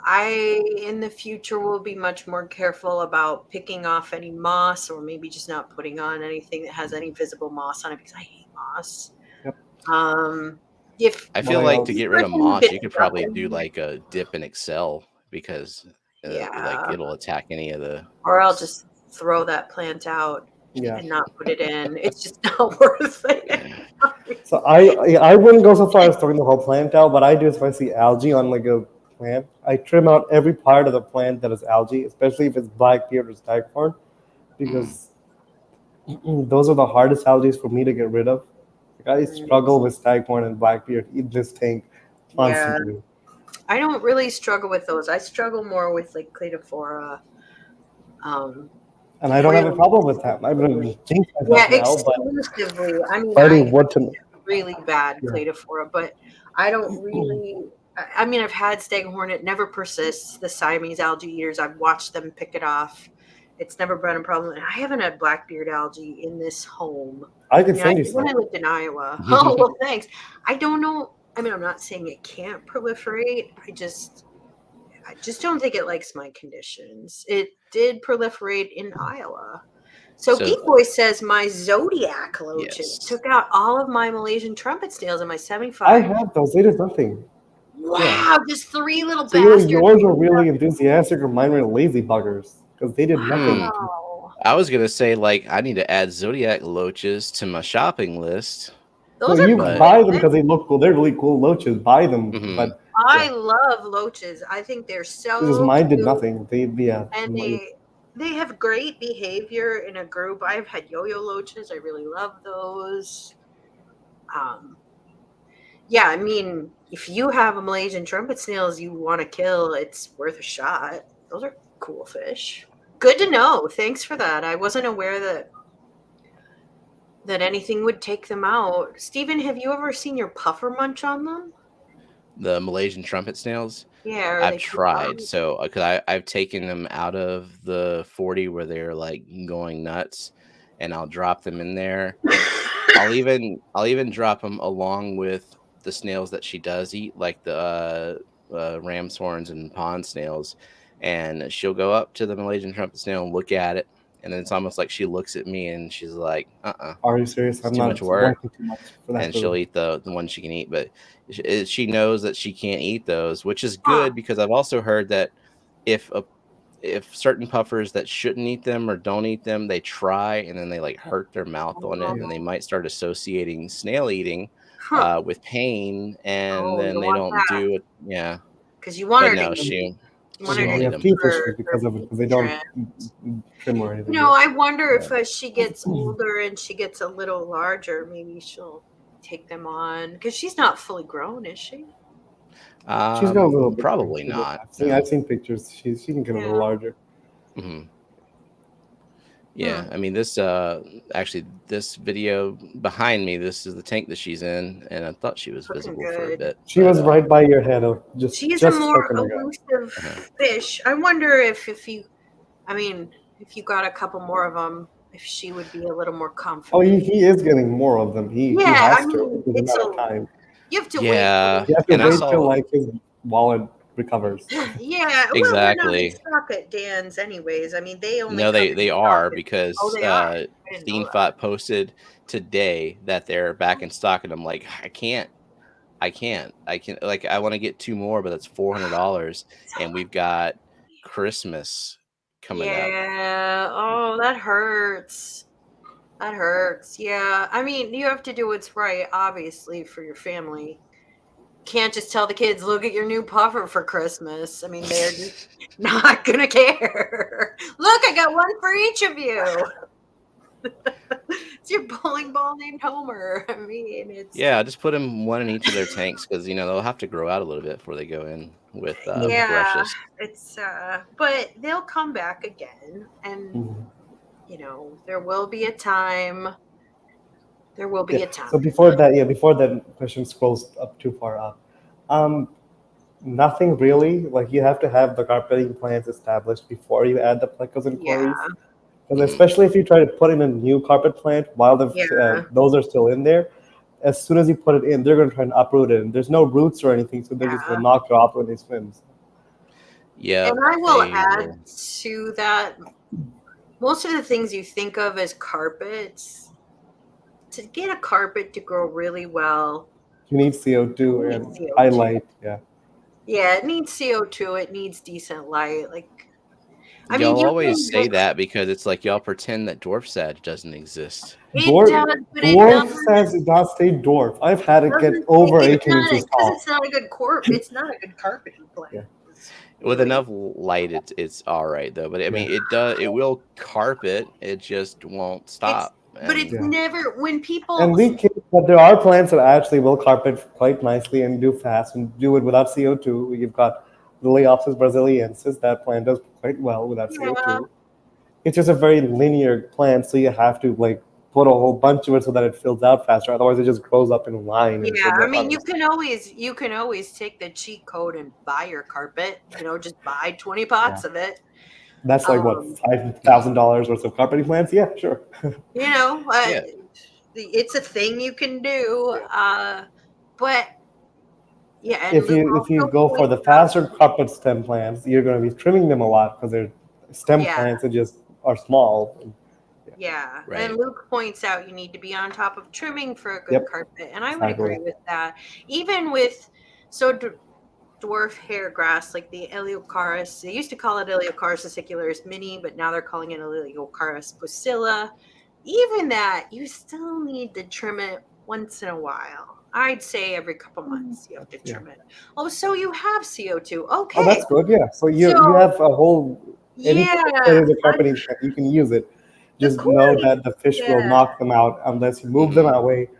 I in the future will be much more careful about picking off any moss, or maybe just not putting on anything that has any visible moss on it, because I hate moss. Yep. Um, if I feel My like to get rid of freaking moss, bit you could stuff probably do in there. like a dip in Excel because like Yeah, it'll attack any of the. or I'll just throw that plant out yeah. and not put it in. It's just not worth it. Yeah. So I wouldn't go so far as throwing the whole plant out, but I do if I see algae on like a plant, I trim out every part of the plant that is algae, especially if it's blackbeard or staghorn, Mm. because those are the hardest algae for me to get rid of. Like, I Mm, struggle with staghorn and blackbeard in this tank yeah, constantly, I don't really struggle with those. I struggle more with like Cladophora. Um, and I don't have a really problem with that. I'm gonna exclusively. jinx Yeah, myself now, but exclusively. I mean, I fighting wood to really bad yeah. Cladophora, but I don't really. I mean, I've had staghorn. It never persists. The Siamese algae eaters, I've watched them pick it off. It's never been a problem. And I haven't had blackbeard algae in this home. I I can mean, I send you did when some. I lived in Iowa. Oh, well, thanks. I don't know. I mean, I'm not saying it can't proliferate. I just don't think it likes my conditions. It did proliferate in Iowa. So So Geek Boy says my zodiac loaches yes, took out all of my Malaysian trumpet snails in my I 75. have those. They did nothing. Yeah. Wow, just three little So bastards. yours are really enthusiastic, or mine were lazy buggers because they did nothing. Wow. I was gonna say like I need to add zodiac loaches to my shopping list, No, Those are you but buy them cool. because they look cool. They're really cool loaches. Buy them, mhm. but I yeah, love loaches. I think they're it's just so mine did cute, nothing. They yeah, and they have great behavior in a group. I've had yo-yo loaches. I really love those. Um, yeah, I mean, if you have a Malaysian trumpet snails you want to kill, it's worth a shot. Those are cool fish. Good to know. Thanks for that. I wasn't aware that anything would take them out. Steven, have you ever seen your puffer munch on them? The Malaysian trumpet snails. Yeah, are I've they too tried. hard? So because I've taken them out of the 40 where they're like going nuts, and I'll drop them in there. I'll even drop them along with the snails that she does eat, like the ram's horns and pond snails, and she'll go up to the Malaysian trumpet snail and look at it, and then it's almost like she looks at me and she's like, Are you serious? it's I'm too not much work. working too much for that And she'll food. eat the one she can eat, but she knows that she can't eat those, which is good because I've also heard that if certain puffers that shouldn't eat them or don't eat them, they try and then they like hurt their mouth on it, and they might start associating snail eating with pain, and Oh, then you they want don't that. do it. Yeah, Because you want but her no, to she you want her won't We to eat have them. teeth her- issues because of it, because they don't trim or anything. I wonder if as she gets older and she gets a little larger, maybe she'll take them on. Because she's not fully grown, is she? She's got a little bit. Probably not. I've seen pictures. She can get a little larger. Mm-hmm. Yeah, I mean this actually this video behind me, this is the tank that she's in, and I thought she was visible for a bit. She was right by your head. She's a more elusive fish. I wonder if you got a couple more of them, if she would be a little more confident. Oh, he is getting more of them. He has to. It's not time. You have to wait. You have to wait till like his wallet recovers. Yeah, exactly. Well, they're not in stock at Dan's, anyways. I mean, they only they are because Steamfot posted today that they're back in stock, and I'm like, I can't. Like, I want to get 2 more, but that's $400, and we've got Christmas coming up. Yeah. Oh, that hurts. That hurts. Yeah. I mean, you have to do what's right, obviously, for your family. Can't just tell the kids, look at your new puffer for Christmas. I mean, they're just not gonna care. Look, I got one for each of you. It's your bowling ball named Homer. I mean, it's just put them one in each of their tanks, because they'll have to grow out a little bit before they go in with brushes. It's but they'll come back again, and there will be a time. There will be a time. So before that question scrolls up too far up. Nothing really. Like, you have to have the carpeting plans established before you add the plecos and quarries. Because especially if you try to put in a new carpet plant while those are still in there, as soon as you put it in, they're going to try and uproot it. And there's no roots or anything, so they're just going to knock you off when they swim. Yeah. And I will add to that, most of the things you think of as carpets, to get a carpet to grow really well, you need CO2 and high light. Yeah, it needs CO2. It needs decent light. Y'all always say that because it's like y'all pretend that dwarf sag doesn't exist. Dwarf sag does not stay dwarf. I've had it get over 18 inches tall. It's not a good It's not a good carpeting plant. Yeah. With enough light, it's all right though. But I mean, it will carpet. It just won't stop. But it's never when people. But there are plants that actually will carpet quite nicely and do fast and do it without CO2. You've got Liliopsis brasiliensis. That plant does quite well without CO2. It's just a very linear plant, so you have to put a whole bunch of it so that it fills out faster. Otherwise, it just grows up in line. Yeah, I mean, you can always take the cheat code and buy your carpet. Just buy 20 pots of it. That's like what, $5,000 worth of carpeting plants? Yeah, sure. It's a thing you can do. But yeah, and if you go for the faster carpet stem plants, you're going to be trimming them a lot because they're stem plants that just are small. Yeah, and Luke points out you need to be on top of trimming for a good carpet, and I would agree with that. Even with dwarf hair grass like the Eleocharis, they used to call it Eleocharis acicularis mini, but now they're calling it Eleocharis pusilla. Even that, you still need to trim it once in a while. I'd say every couple months you have to trim it. Oh, so you have CO2. Okay. Oh, that's good. Yeah. So you have a whole that is a carpeting plant, you can use it. Just know that the fish will knock them out unless you move them away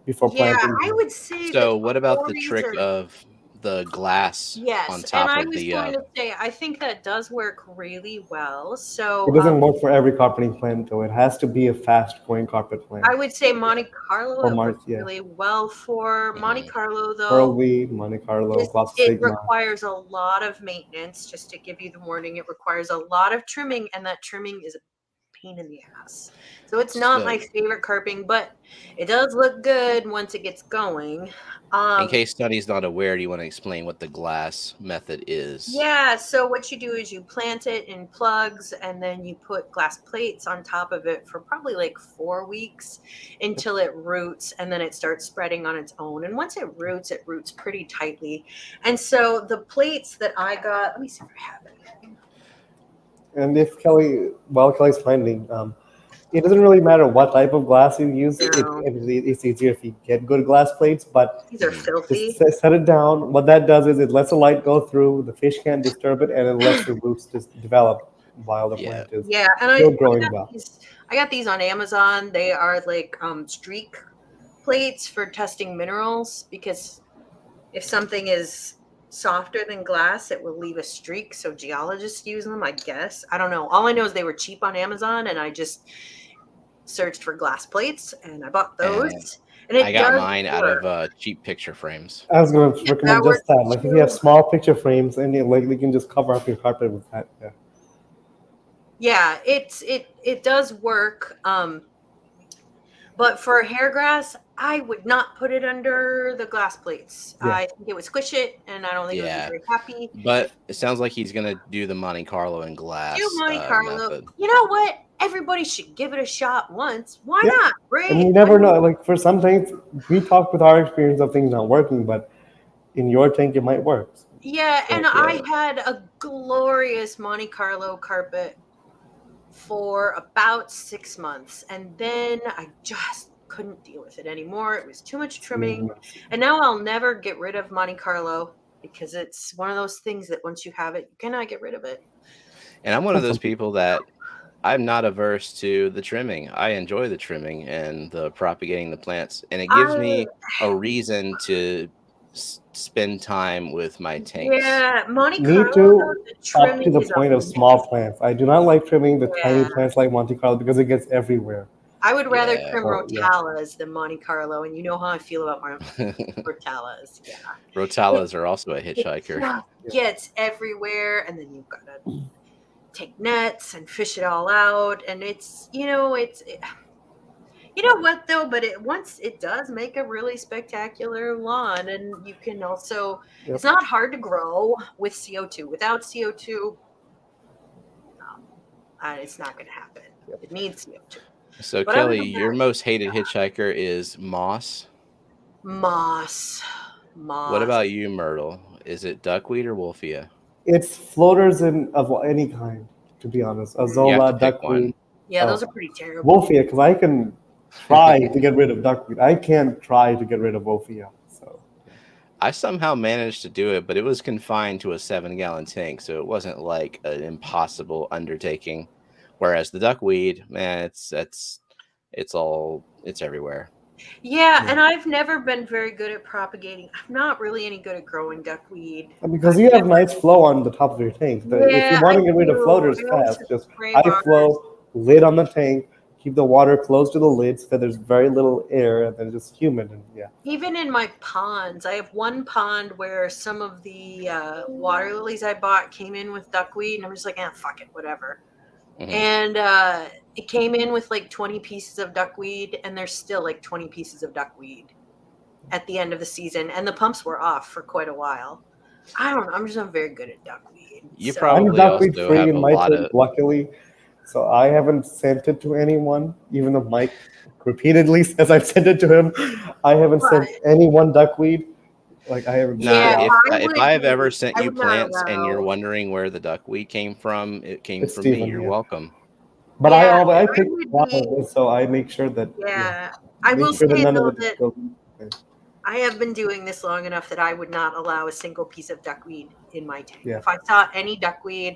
before planting. I would say. So what about the trick of the glass on top and I of was the? going to say, I think that does work really well. So it doesn't work for every carpeting plant, though. It has to be a fast-growing carpet plant. I would say Monte Carlo works really well for. Monte Carlo, though. Pearlweed, Monte Carlo, it requires a lot of maintenance. Just to give you the warning, it requires a lot of trimming, and that trimming is a pain in the ass. So it's not my favorite carping, but it does look good once it gets going. In case Sonny's not aware, do you want to explain what the glass method is? Yeah, so what you do is you plant it in plugs and then you put glass plates on top of it for probably like 4 weeks until it roots, and then it starts spreading on its own. And once it roots pretty tightly. And so the plates that I got, let me see if I have anything. And if Kelly's finding, it doesn't really matter what type of glass you use. No. It's easier if you get good glass plates, but These are filthy. just set it down. What that does is it lets the light go through, the fish can't disturb it, and it lets the roots just develop while the plant is still growing well. I got these on Amazon. They are like streak plates for testing minerals, because if something is softer than glass, it will leave a streak. So geologists use them, I guess. I don't know. All I know is they were cheap on Amazon, and I just searched for glass plates and I bought those. And I got mine out of cheap picture frames. I was going to recommend just that. Like if you have small picture frames, and you can just cover up your carpet with that. Yeah, it does work. But for hair grass, I would not put it under the glass plates. Yeah. I think it would squish it, and I don't think it would be very happy. But it sounds like he's going to do the Monte Carlo in glass. Do Monte Carlo. Method. You know what? Everybody should give it a shot once. Why not? Right? And you never know. Like for some things, we talk with our experience of things not working, but in your tank, it might work. Yeah, and I had a glorious Monte Carlo carpet for about 6 months, and then I just couldn't deal with it anymore. It was too much trimming, and now I'll never get rid of Monte Carlo, because it's one of those things that once you have it, you cannot get rid of it. And I'm one of those people that I'm not averse to the trimming. I enjoy the trimming and the propagating the plants, and it gives me a reason to spend time with my tanks. Yeah, Monte Carlo. Me too, up to the point of small plants. I do not like trimming the tiny plants like Monte Carlo because it gets everywhere. I would rather trim Rotalas than Monte Carlo, and you know how I feel about my Rotalas. Yeah. Rotalas are also a hitchhiker. It gets everywhere, and then you've got to take nets and fish it all out, and it's you know what though, but once it does make a really spectacular lawn, and you can also it's not hard to grow with CO2. Without CO2, it's not going to happen. It needs CO2. So but Kelly, your most hated hitchhiker is moss. Moss. Moss. What about you, Myrtle? Is it duckweed or wolfia? It's floaters of any kind, to be honest. Azolla, duckweed. Yeah, those are pretty terrible. Wolfia, because I can try to get rid of duckweed. I can't try to get rid of wolfia. So I somehow managed to do it, but it was confined to a 7-gallon tank, so it wasn't like an impossible undertaking. Whereas the duckweed, man, it's everywhere. Yeah, and I've never been very good at propagating. I'm not really any good at growing duckweed. Because you have nice flow on the top of your tank. If you want to get rid of floaters fast, just high flow, lid on the tank, keep the water close to the lid so that there's very little air, and then just humid. And Even in my ponds, I have one pond where some of the water lilies I bought came in with duckweed, and I'm just like, fuck it, whatever. Mm-hmm. And it came in with like 20 pieces of duckweed, and there's still like 20 pieces of duckweed at the end of the season, and the pumps were off for quite a while. I don't know. I'm just not very good at duckweed. You probably duckweed also have a lot of... Luckily, so I haven't sent it to anyone, even though Mike repeatedly says I've sent it to him. I haven't sent anyone duckweed. Like I haven't. If I have ever sent you plants and you're wondering where the duckweed came from, it came from me. You're welcome. But I pick flowers, so I make sure that. I will say though that I have been doing this long enough that I would not allow a single piece of duckweed in my tank. If I saw any duckweed,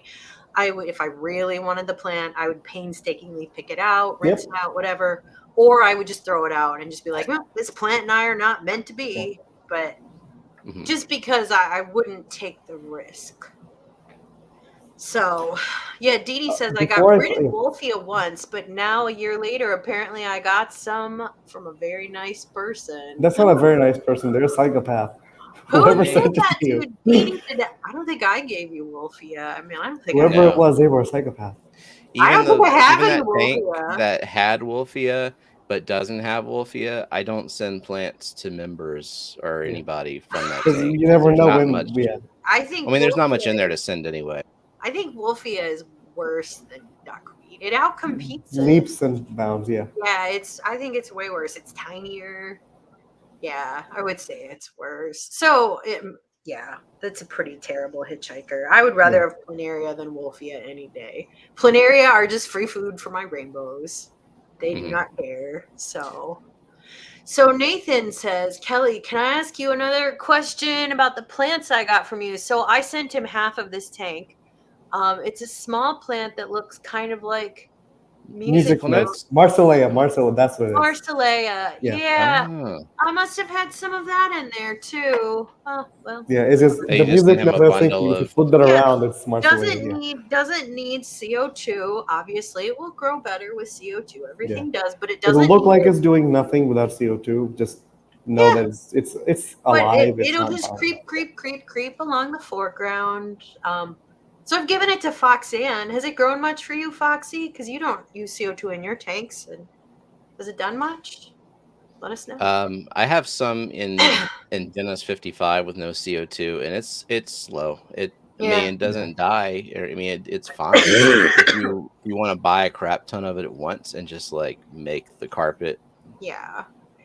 I would. If I really wanted the plant, I would painstakingly pick it out, rinse it out, whatever, or I would just throw it out and just be like, "Well, this plant and I are not meant to be." But just because I wouldn't take the risk. So, Dee Dee says I got rid of wolfia once, but now a year later, apparently I got some from a very nice person. That's not a very nice person. They're a psychopath. Whoever said that, dude? I don't think I gave you wolfia. I mean, I don't think whoever it was, they were a psychopath. I don't think I have even any that tank Wolfia. that had Wolfia but doesn't have Wolfia, I don't send plants to members or anybody from that Because tank. you never There's know not when. much. Yeah, I think I mean, there's not much Wolfia in there to is- send anyway. I think Wolfia is worse than duckweed. It outcompetes it. leaps and bounds. Yeah. Yeah, I think it's way worse. It's tinier. Yeah, I would say it's worse. So, yeah, that's a pretty terrible hitchhiker. I would rather have planaria than Wolfia any day. Planaria are just free food for my rainbows. They do not care. So Nathan says, Kelly, can I ask you another question about the plants I got from you? So I sent him half of this tank. It's a small plant that looks kind of like music notes? Marcellea, that's what it is. Marcellea. Yeah. Oh. I must have had some of that in there too. Oh, well. Yeah, it's just You the just music sent him a notes. If bundle you of- flip that Yeah. around, it's Marcellea. Doesn't need CO2. Obviously, it will grow better with CO2. Everything does, but it It'll doesn't look like need- it's doing nothing without CO2. Just know that it's but alive. It's it'll not just powerful. creep along the foreground. So I've given it to Foxanne. Has it grown much for you, Foxy? Because you don't use CO2 in your tanks. And has it done much? Let us know. I have some in Dennis 55 with no CO2, and it's slow. I mean, it doesn't die. I mean, it's fine. If you want to buy a crap ton of it at once and just like make the carpet. Yeah.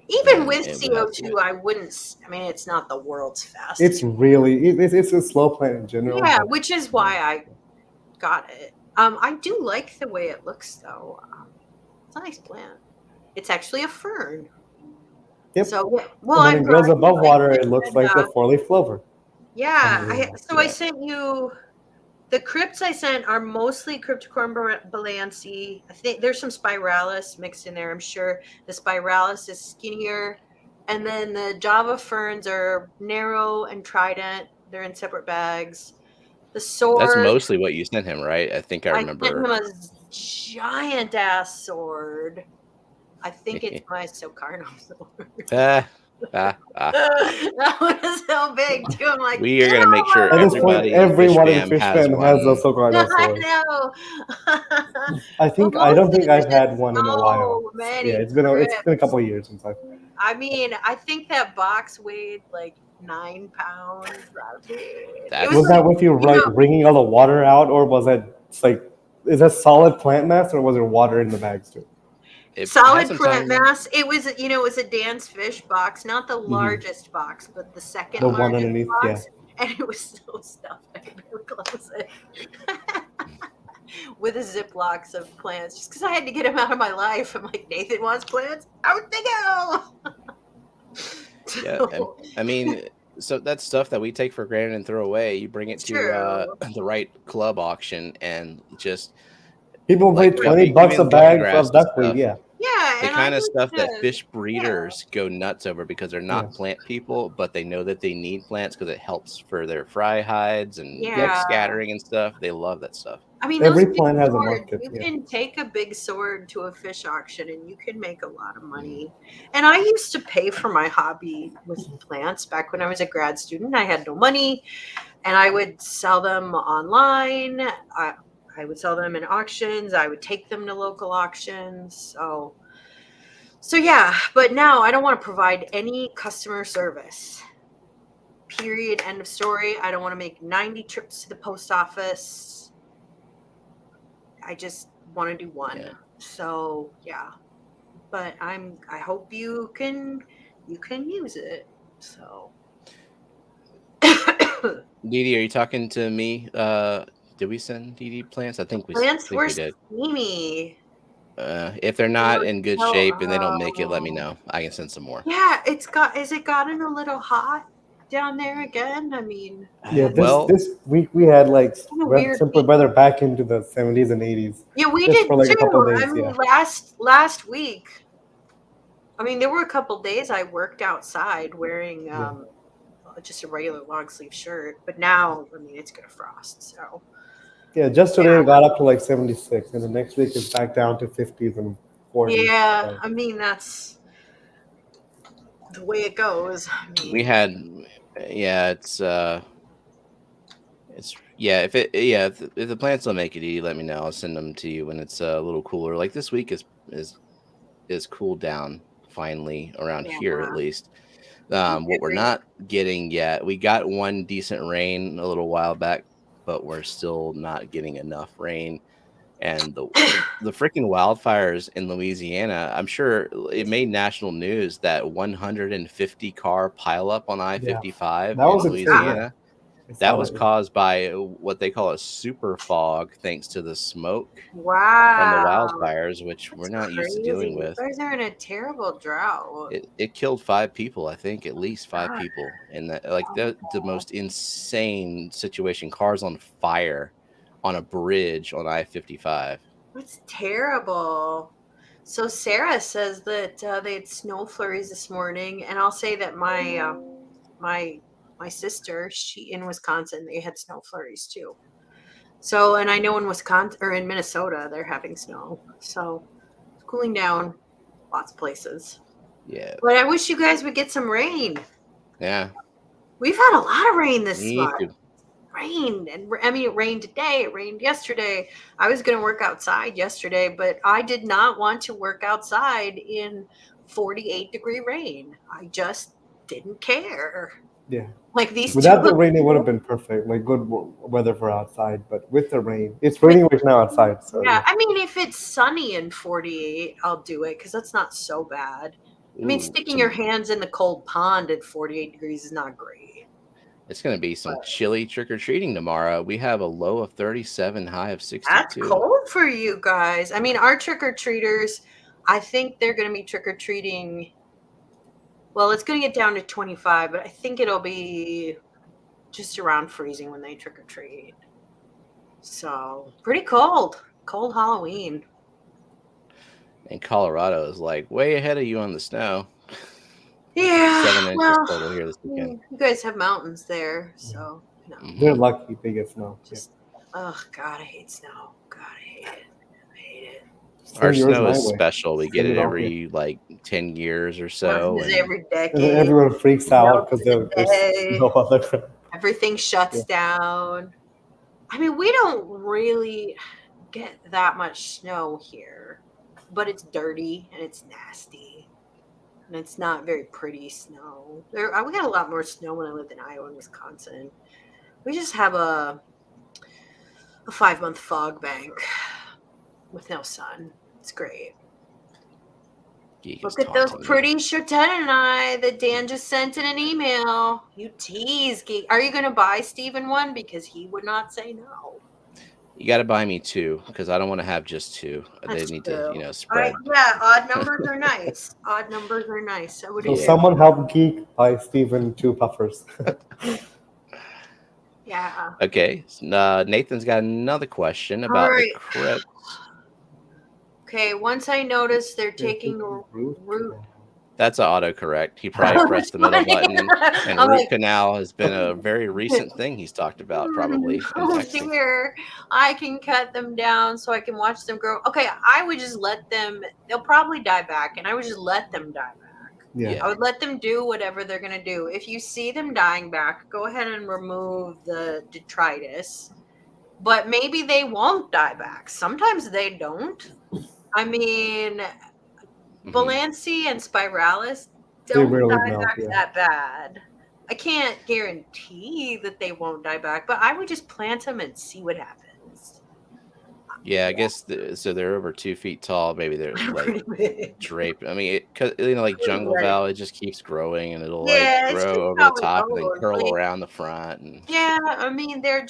Even then with it would have CO2, I wouldn't. I mean, it's not the world's fastest. It's really it's a slow plant in general. Yeah, but- which is why I got it. I do like the way it looks, though. It's a nice plant. It's actually a fern. Yep. So, and when it grows above water, it looks and, like a four-leaf clover. Yeah. Yeah. I sent you the crypts. I sent are mostly Cryptocorum balanci. I think there's some spiralis mixed in there. I'm sure the spiralis is skinnier, and then the Java ferns are narrow and trident. They're in separate bags. The sword. That's mostly what you sent him, right? I think I remember. I sent him a giant ass sword. I think it's my Socarno sword. That one is so big too. I'm like, we are gonna make sure At this point, everybody everyone in Fishfam has Fishfam has a one. Socarno I sword. know. I don't think I've There's had one in a while. many Yeah, it's been a crypts. couple of years since I've. I mean, I think that box weighed like 9 pounds. Was that with you like bringing all the water out, or was that like is that solid plant mass, or was there water in the bags too? Solid plant mass. It was, it was a Dan's Fish box, not the largest box, but the second The one largest underneath, box. And it was so stuffed I could barely close it. With a Ziplocs of plants, just because I had to get them out of my life. I'm like, Nathan wants plants, out they go. Yeah, I mean, so that's stuff that we take for granted and throw away. You bring it to the right club auction and just people pay $20 a bag of duckweed. Yeah. Yeah, the kind of stuff that fish breeders go nuts over because they're not plant people, but they know that they need plants because it helps for their fry hides and egg scattering and stuff. They love that stuff. I mean, every plant has a market. You can take a big sword to a fish auction and you can make a lot of money. And I used to pay for my hobby with plants back when I was a grad student. I had no money and I would sell them online. I would sell them in auctions. I would take them to local auctions. So yeah, but now I don't want to provide any customer service. Period. End of story. I don't want to make 90 trips to the post office. I just want to do one. Yeah. So yeah, but I hope you can use it. So Didi, are you talking to me? Did we send Didi plants? I think we did. Steamy. If they're not in good shape and they don't make it, let me know. I can send some more. Yeah, is it gotten a little hot down there again? I mean, yeah. This week we had like simple weather back into the 70s and 80s. Yeah, we did for like too. A couple days, I mean, last week. I mean, there were a couple days I worked outside wearing just a regular long sleeve shirt, but now I mean it's gonna frost. So yeah, just today it got up to like 76, and the next week it's back down to 50s and 40s. Yeah, so. I mean that's the way it goes. I mean, we had, it's Yeah, if the plants don't make it, let me know. I'll send them to you when it's a little cooler. Like this week is cooled down finally around Yeah, here at least. you can What get we're rain. not getting yet, we got one decent rain a little while back, but we're still not getting enough rain. And the freaking wildfires in Louisiana, I'm sure it made national news that 150 car pileup on Yeah, I-55 that in was insane. Yeah, Louisiana. I That saw was that. Yeah. caused by what they call a super fog, thanks to the smoke from the Wow, wildfires, which we're that's not used to crazy. dealing You with. guys are in a terrible drought. It killed 5 people, I think, at least 5 people, and that like the Oh, most insane situation. Cars on fire on a bridge on I-55. that's terrible. So Sarah says that they had snow flurries this morning, and I'll say that my my sister, she in Wisconsin, they had snow flurries too. So, and I know in Wisconsin or in Minnesota, they're having snow. So it's cooling down lots of places. Yeah, But I wish you guys would get some rain. yeah, We've had a lot of rain this me month. too. Rained, and I mean, it rained today. It rained yesterday. I was going to work outside yesterday, but I did not want to work outside in 48-degree rain. I just didn't care. Yeah. Like these two Without the little rain, it would have people. been perfect, like good weather for outside. But with the rain, it's raining right now outside. So Yeah, yeah, I mean, if it's sunny in 48, I'll do it because that's not so bad. I mean, Ooh, sticking your hands in the cold pond at 48 degrees is not great. it's gonna be some But chilly trick or treating tomorrow. We have a low of 37, high of that's 62. cold for you guys. I mean, our trick or treaters, I think they're going to be trick or treating. Well, it's going to get down to 25, but I think it'll be just around freezing when they trick or treat. So, pretty cold. Cold Halloween. And Colorado is like way ahead of you on the snow. Yeah, 7 inches well, total here this weekend. you guys have mountains there, yeah. so, They're Hmm. lucky they get snow. Yeah. just, oh, God, I hate snow. God, I hate it. I hate it. Our Send yours snow my is way. special. We get Send it it all here. every like 10 years or Ours so. is And every And then decade, everyone freaks out melts because in a there's day. no other. Everything Yeah. shuts down. I mean, we don't really get that much snow here, but it's dirty and it's nasty. And it's not very pretty snow. We got a lot more snow when I lived in Iowa and Wisconsin. We just have a 5-month fog bank with no sun. It's great. Geek is Look at those taunting me. pretty Shirten that Dan just sent in an email. You tease, geek. Are you going to buy Steven one? Because he would not say no. You got to buy me 2 because I don't want to have just 2. They That's need to, true. spread. Yeah, odd numbers are nice. Odd numbers are nice. I would So agree. Yeah. someone help Geek buy Steven 2 puffers. Yeah. Okay. Nathan's got another question All about the right. crypt. Okay. Once I notice they're They're taking taking root root. canal. That's an autocorrect. He probably Oh, pressed that's the middle funny. button. And I'm root like, canal has been a very recent thing he's talked about, probably in oh texting. dear. I can cut them down so I can watch them grow. Okay, I would just let them. They'll probably die back, and I would just let them die back. Yeah. I would let them do whatever they're going to do. If you see them dying back, go ahead and remove the detritus. But maybe they won't die back. Sometimes they don't. I mean, Mhm. Balanci and Spiralis They don't rarely die melt. back Yeah. that bad. I can't guarantee that they won't die back, but I would just plant them and see what happens. Yeah, I guess so. They're over 2 feet tall. Maybe they're like Pretty big. draped. I mean, like Jungle Right. Valley, it just keeps growing and it'll like Yeah, it's just grow over how the it top and then goes. curl Like, around the front. And yeah, I mean, they're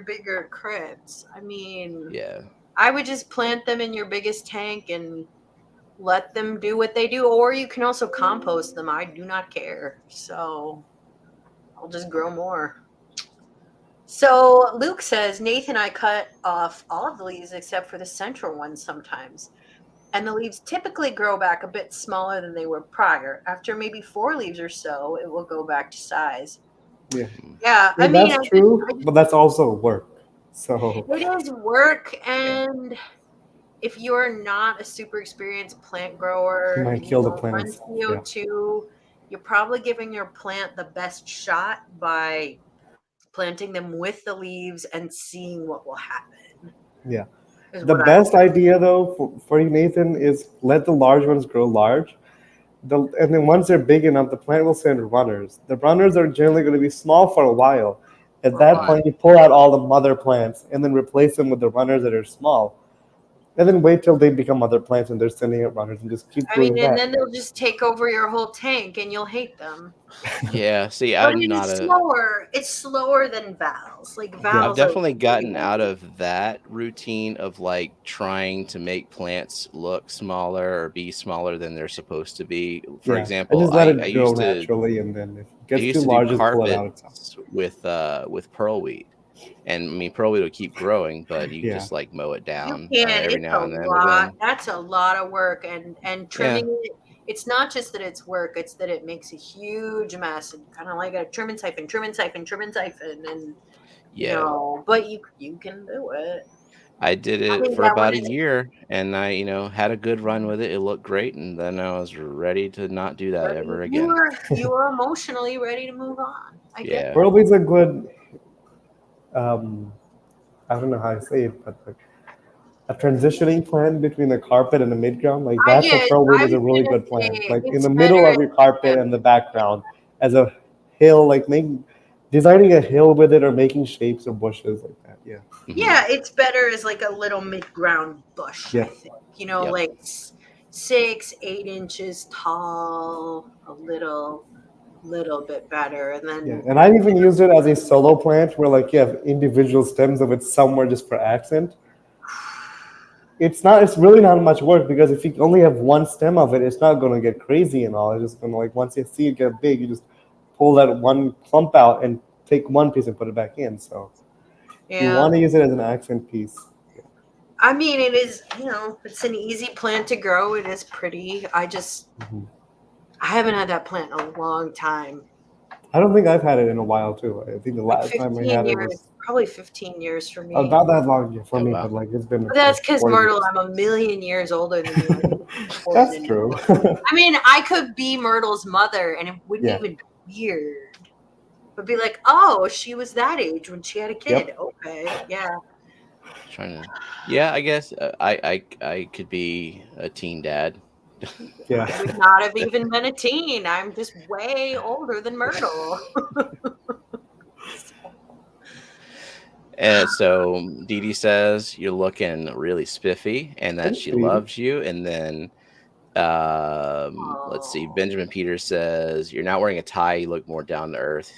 bigger crypts. I mean, yeah, I would just plant them in your biggest tank and let them do what they do. Or you can also compost them. I do not care. So I'll just grow more. So Luke says, Nathan, I cut off all of the leaves except for the central ones sometimes. And the leaves typically grow back a bit smaller than they were prior. After maybe 4 leaves or so, it will go back to size. Yeah. Yeah, I I mean, mean, that's true, but that's also work. So it is work. yeah, And if you're not a super experienced plant you grower might and you kill the don't plant run itself. Yeah. CO2, you're probably giving your plant the best shot by planting them with the leaves and seeing what will happen. Yeah. is The what I best idea, though, for you, Nathan, is let the large ones grow large. And then once they're big enough, the plant will send runners. The runners are generally going to be small for a while. At For a that while. point, you pull out all the mother plants and then replace them with the runners that are small. And then wait till they become mother plants and they're sending out runners and just keep I doing mean, and that. then they'll just take over your whole tank and you'll hate them. Yeah, see, But I'm it not is a. slower. It's slower than Val's. Like I've Val's definitely are gotten really out of that routine of like trying to make plants look smaller or be smaller than they're supposed to be. For Yeah. I example, just let I it grow used to naturally, and then if it I gets too used to do large, just pull it out itself. carpets with pearlweed, and I mean pearlweed would keep growing, but you Yeah. just like mow it You down can. every It's now a and then. But lot. then, That's a lot of work, and yeah, trimming it. It's not just that it's work; it's that it makes a huge mess, and kind of like a trim and siphon, and yeah. But you can do it. I did I it think for that one about a is. year, and I, had a good run with it. It looked great, and then I was ready to not do that ever You again. were emotionally ready to move on. I get Yeah. that. Pearlweed's a good, um, I don't know how I say it, but like a transitioning plant between the carpet and the midground. Like I that's a get. pearlweed I is a was really gonna good plant. say Like in it's the better. middle of your carpet and the background as a hill, like designing a hill with it or making shapes or bushes like that. Yeah. Yeah, it's better as like a little mid-ground bush. I Yep. think Yep. like 6-8 inches tall, a little bit better, and Yeah. then And I've even used it as a solo plant where like you have individual stems of it somewhere just for accent. It's really not much work because if you only have one stem of it, it's not going to get crazy and all. It's just going to like once you see it get big, you just pull that one clump out and take one piece and put it back in. So if you yeah. want to use it as an accent piece. I mean, it is. It's an easy plant to grow. It is pretty. I haven't had that plant in a long time. I don't think I've had it in a while too. I think the Like last time I 15 had it years, was probably 15 years for me. not that long for Oh, me, wow. but like it's been. But that's because 40 Myrtle, years. I'm a million years older than you. That's true. I mean, I could be Myrtle's mother, and it wouldn't Yeah. even be weird. It would be like, oh, she was that age when she had a kid. Yep. Okay, yeah. Yeah, I guess I could be a teen dad. Yeah. I would not have even been a teen. I'm just way older than Myrtle. And so Dee Dee says you're looking really spiffy and that Thank she you, Dee Dee. loves you. And then let's see, Benjamin Peters says you're not wearing a tie, you look more down to earth.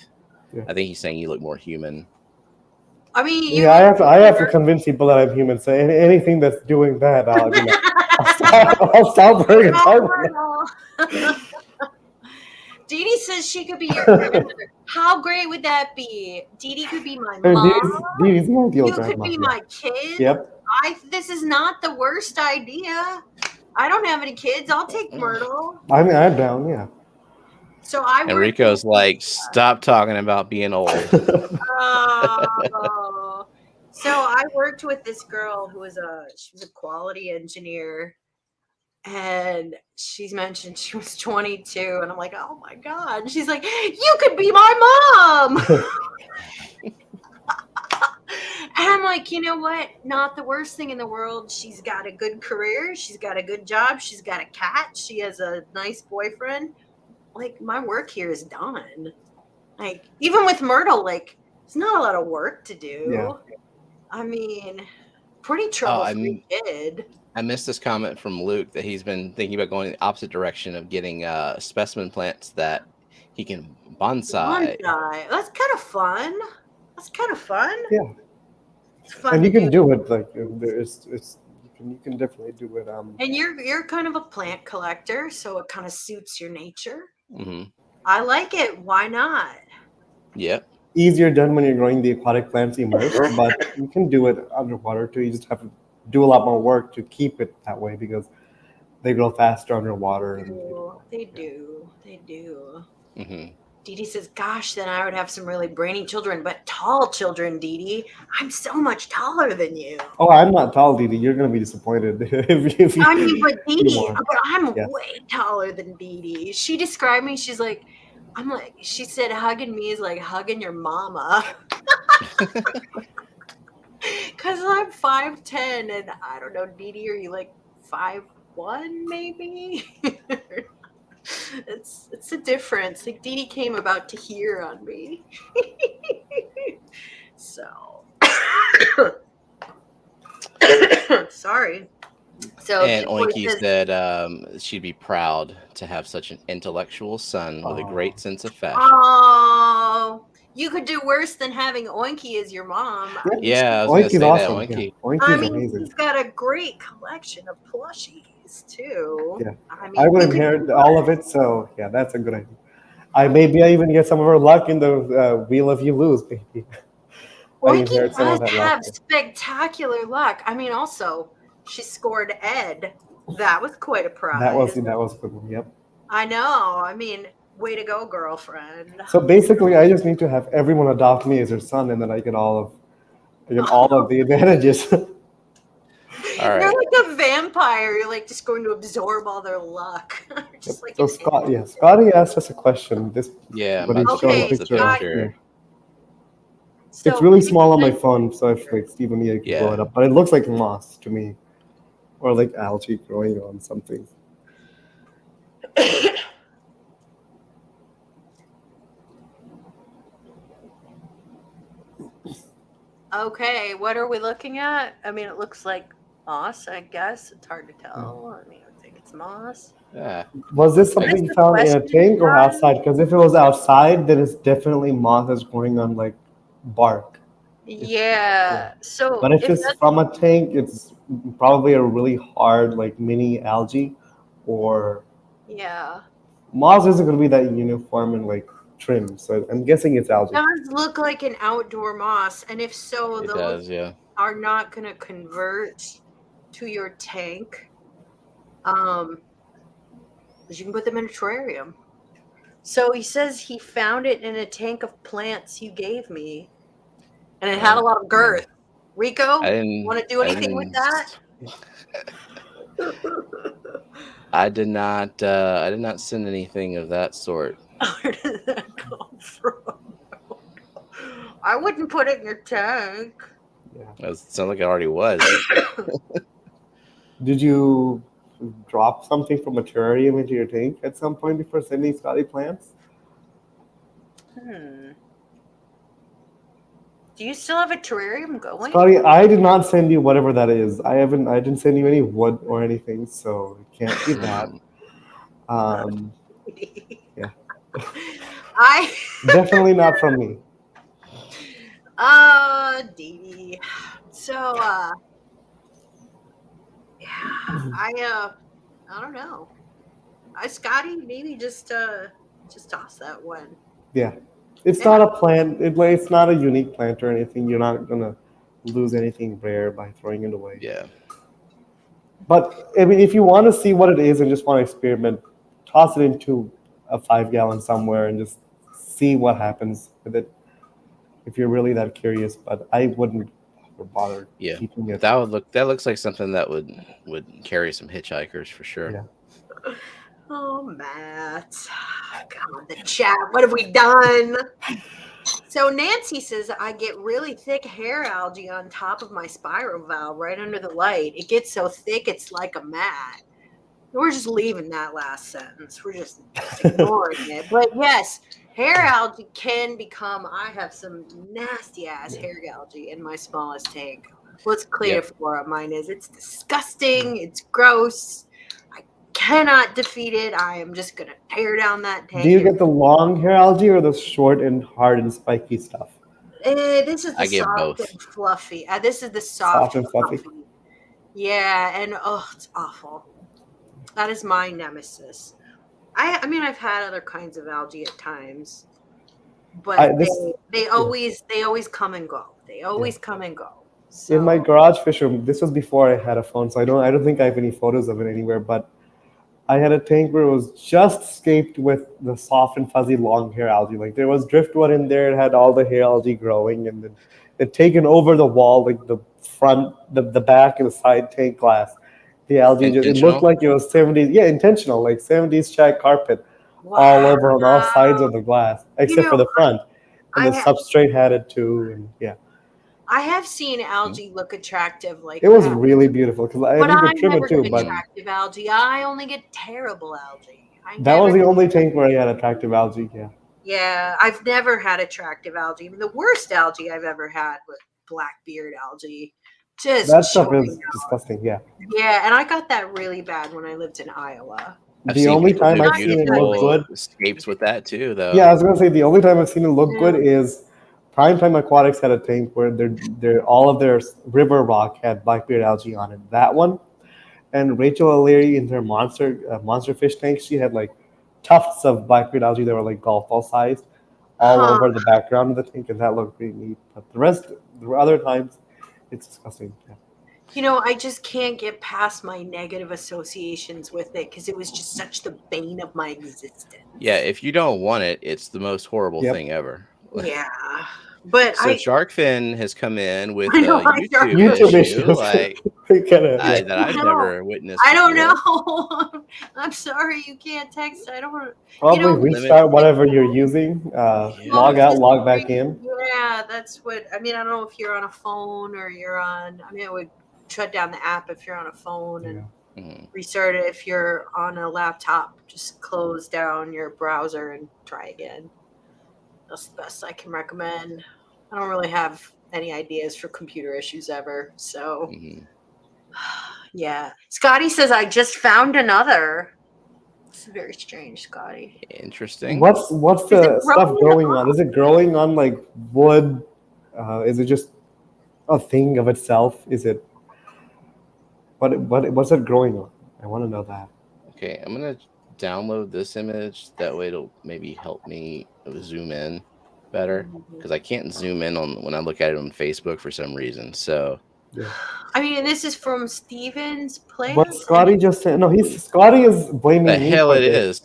Yeah. I think he's saying you look more human. I mean, Yeah, I have to convince people that I'm human. So anything that's doing that, I'll stop wearing a tie. Dee Dee says she could be your grandmother. How great would that be? Dee Dee could be my mom. Dee Dee's the ideal You grandma. could be my kid. Yep. This is not the worst idea. I don't have any kids. I'll take Myrtle. I mean, I'm down. Yeah. So I And Rico's like, stop talking about being old. Oh. So I worked with this girl who was she was a quality engineer, and she's mentioned she was 22, and I'm like, oh my god. And she's like, you could be my mom. And I'm like, you know what? Not the worst thing in the world. She's got a good career. She's got a good job. She's got a cat. She has a nice boyfriend. Like, my work here is done. Like, even with Myrtle, like, it's not a lot of work to do. Yeah. I mean, pretty trouble-free kid. I missed this comment from Luke that he's been thinking about going the opposite direction of getting specimen plants that he can bonsai. That's kind of fun. Yeah. It's fun. And you to can do it like you can definitely do it. And you're kind of a plant collector, so it kind of suits your nature. Mm-hmm. I like it. Why not? Yep. Easier done when you're growing the aquatic plants immersed, but you can do it underwater too. You just have to do a lot more work to keep it that way because they grow faster underwater. They do. Mm-hmm. Dee Dee says, gosh, then I would have some really brainy children, but tall children, Dee Dee. I'm so much taller than you. Oh, I'm not tall, Dee Dee. You're going to be disappointed. if you, I mean, but Dee Dee, I'm Yes. way taller than Dee Dee. She described me, she said hugging me is like hugging your mama. Because I'm 5'10", and I don't know, Dee Dee, are you like 5'1", maybe? It's a difference. Like Dee Dee came about to here on me. So sorry. So And Kid Boy Oinky says, said she'd be proud to have such an intellectual son with a great sense of fashion. "Oh, you could do worse than having Oinky as your mom." I mean, Yeah, I was gonna Oinky's say that. awesome. Yeah. Oinky. Oinky's amazing. he's got a great collection of plushies too. Yeah. I mean, I would you could inherit do all worse. of it, so yeah, that's a good idea. I even get some of her luck in the Wheel of You Lose, baby. I Oinky inherit some of does that luck. have spectacular luck. I mean, also she scored Ed. That was quite a prize. That was a good one. Yep. I know. I mean, way to go, girlfriend. So basically, I just need to have everyone adopt me as their son, and then I get all of the advantages. All You're right. like a vampire. You're like just going to absorb all their luck. Just like So an Scotty asked us a question. Yeah, I'm But about he's to showing pull a up the picture of picture. yeah. So It's really small on my phone, so if like Stephen Nia can blow Yeah. it up, but it looks like moss to me, or like algae growing on something. Okay, what are we looking at? I mean, it looks like moss, I guess. It's hard to tell. I mean, I think it's moss. Yeah. Was this What something is you the found in a question, tank or guys? outside? Because if it was outside, then it's definitely moss that's growing on like bark. Yeah. So But if if it's that's from a tank, it's probably a really hard like mini algae, or yeah. moss isn't going to be that uniform and like trim. So I'm guessing it's algae. It does look like an outdoor moss, and if so, It those does, yeah. are not going to convert to your tank. Because you can put them in a terrarium. So he says he found it in a tank of plants you gave me, and it had a lot of girth. Rico, I didn't want to do anything with that? I did not send anything of that sort. Where did that come from? I wouldn't put it in your tank. It sounds like it already was. Did you drop something from a terrarium into your tank at some point before sending Scotty plants? Do you still have a terrarium going? Scotty, I did not send you whatever that is. I didn't send you any wood or anything, so it can't be that. Yeah. I Definitely not from me. Dee Dee. So yeah, I don't know. Scotty, maybe just toss that one. Yeah. It's not a plant. It's not a unique plant or anything. You're not gonna lose anything rare by throwing it away. Yeah. But I mean, if you want to see what it is and just want to experiment, toss it into a 5-gallon somewhere and just see what happens with it. If you're really that curious, but I wouldn't bother keeping it. That looks like something that would carry some hitchhikers for sure. Yeah. Oh, Matt. God, the chat. What have we done? So Nancy says, I get really thick hair algae on top of my spiral valve right under the light. It gets so thick, it's like a mat. We're just leaving that last sentence. We're just ignoring it. But yes, hair algae can become, I have some nasty ass hair algae in my smallest tank. What's clear for mine is it's disgusting. It's gross. Cannot defeat it. I am just gonna tear down that tank. Do you get the long hair algae or the short and hard and spiky stuff? This is the I get soft both. and fluffy. This is the soft and fluffy. Yeah, and it's awful. That is my nemesis. I mean, I've had other kinds of algae at times, but they always come and go. They always come and go. So. In my garage Fishfam, this was before I had a phone, so I don't think I have any photos of it anywhere, but I had a tank where it was just scaped with the soft and fuzzy long hair algae. Like there was driftwood in there. It had all the hair algae growing, and then it taken over the wall, like the front, the back, and the side tank glass. The algae it looked like it was 70s. Yeah, intentional, like 70s shag carpet all over on all sides of the glass, except for the front. And the substrate had it too, and yeah. I have seen algae look attractive like It was that. really beautiful because I But think I to trim never it too. get But attractive algae. I only get terrible algae. I that was never the get only tank where I had attractive algae. Yeah, Yeah, I've never had attractive algae. I mean, the worst algae I've ever had was blackbeard algae. Just that stuff choking is out. disgusting. Yeah, Yeah, and I got that really bad when I lived in Iowa. I've the seen only people time do I've seen it look beautiful good. escapes with that too, Yeah, I though. was gonna say the only time I've seen it look Yeah. good is Primetime Aquatics had a tank where their all of their river rock had blackbeard algae on it. That one, and Rachel O'Leary in her monster fish tank, she had like tufts of blackbeard algae that were like golf ball sized all Huh. over the background of the tank, and that looked really neat. But the other times, it's disgusting. Yeah. You know, I just can't get past my negative associations with it because it was just such the bane of my existence. Yeah, if you don't want it, it's the most horrible Yep. thing ever. Yeah. But So Sharkfin has come in with I know a my YouTube YouTube issue, issues. like Kinda, yeah. that I've No, never witnessed. I don't before. know. I'm sorry you can't text. I don't want to. Probably Limit. restart whatever you're using. Log out, log back in. Yeah, that's what I mean. I don't know if you're on a phone or you're on. I mean, it would shut down the app if you're on a phone and restart it if you're on a laptop. Just close down your browser and try again. That's the best I can recommend. I don't really have any ideas for computer issues ever. So, yeah. Scotty says, I just found another. It's very strange, Scotty. Interesting. What's Is the it stuff growing growing on? on? Is it growing on like wood? Is it just a thing of itself? Is it what's it growing on? I want to know that. Okay, I'm gonna download this image. That way, it'll maybe help me zoom in better because I can't zoom in on when I look at it on Facebook for some reason. So Yeah. I mean, this is from Steven's What plants. Scotty just said? No, Scotty is blaming the me hell for it this,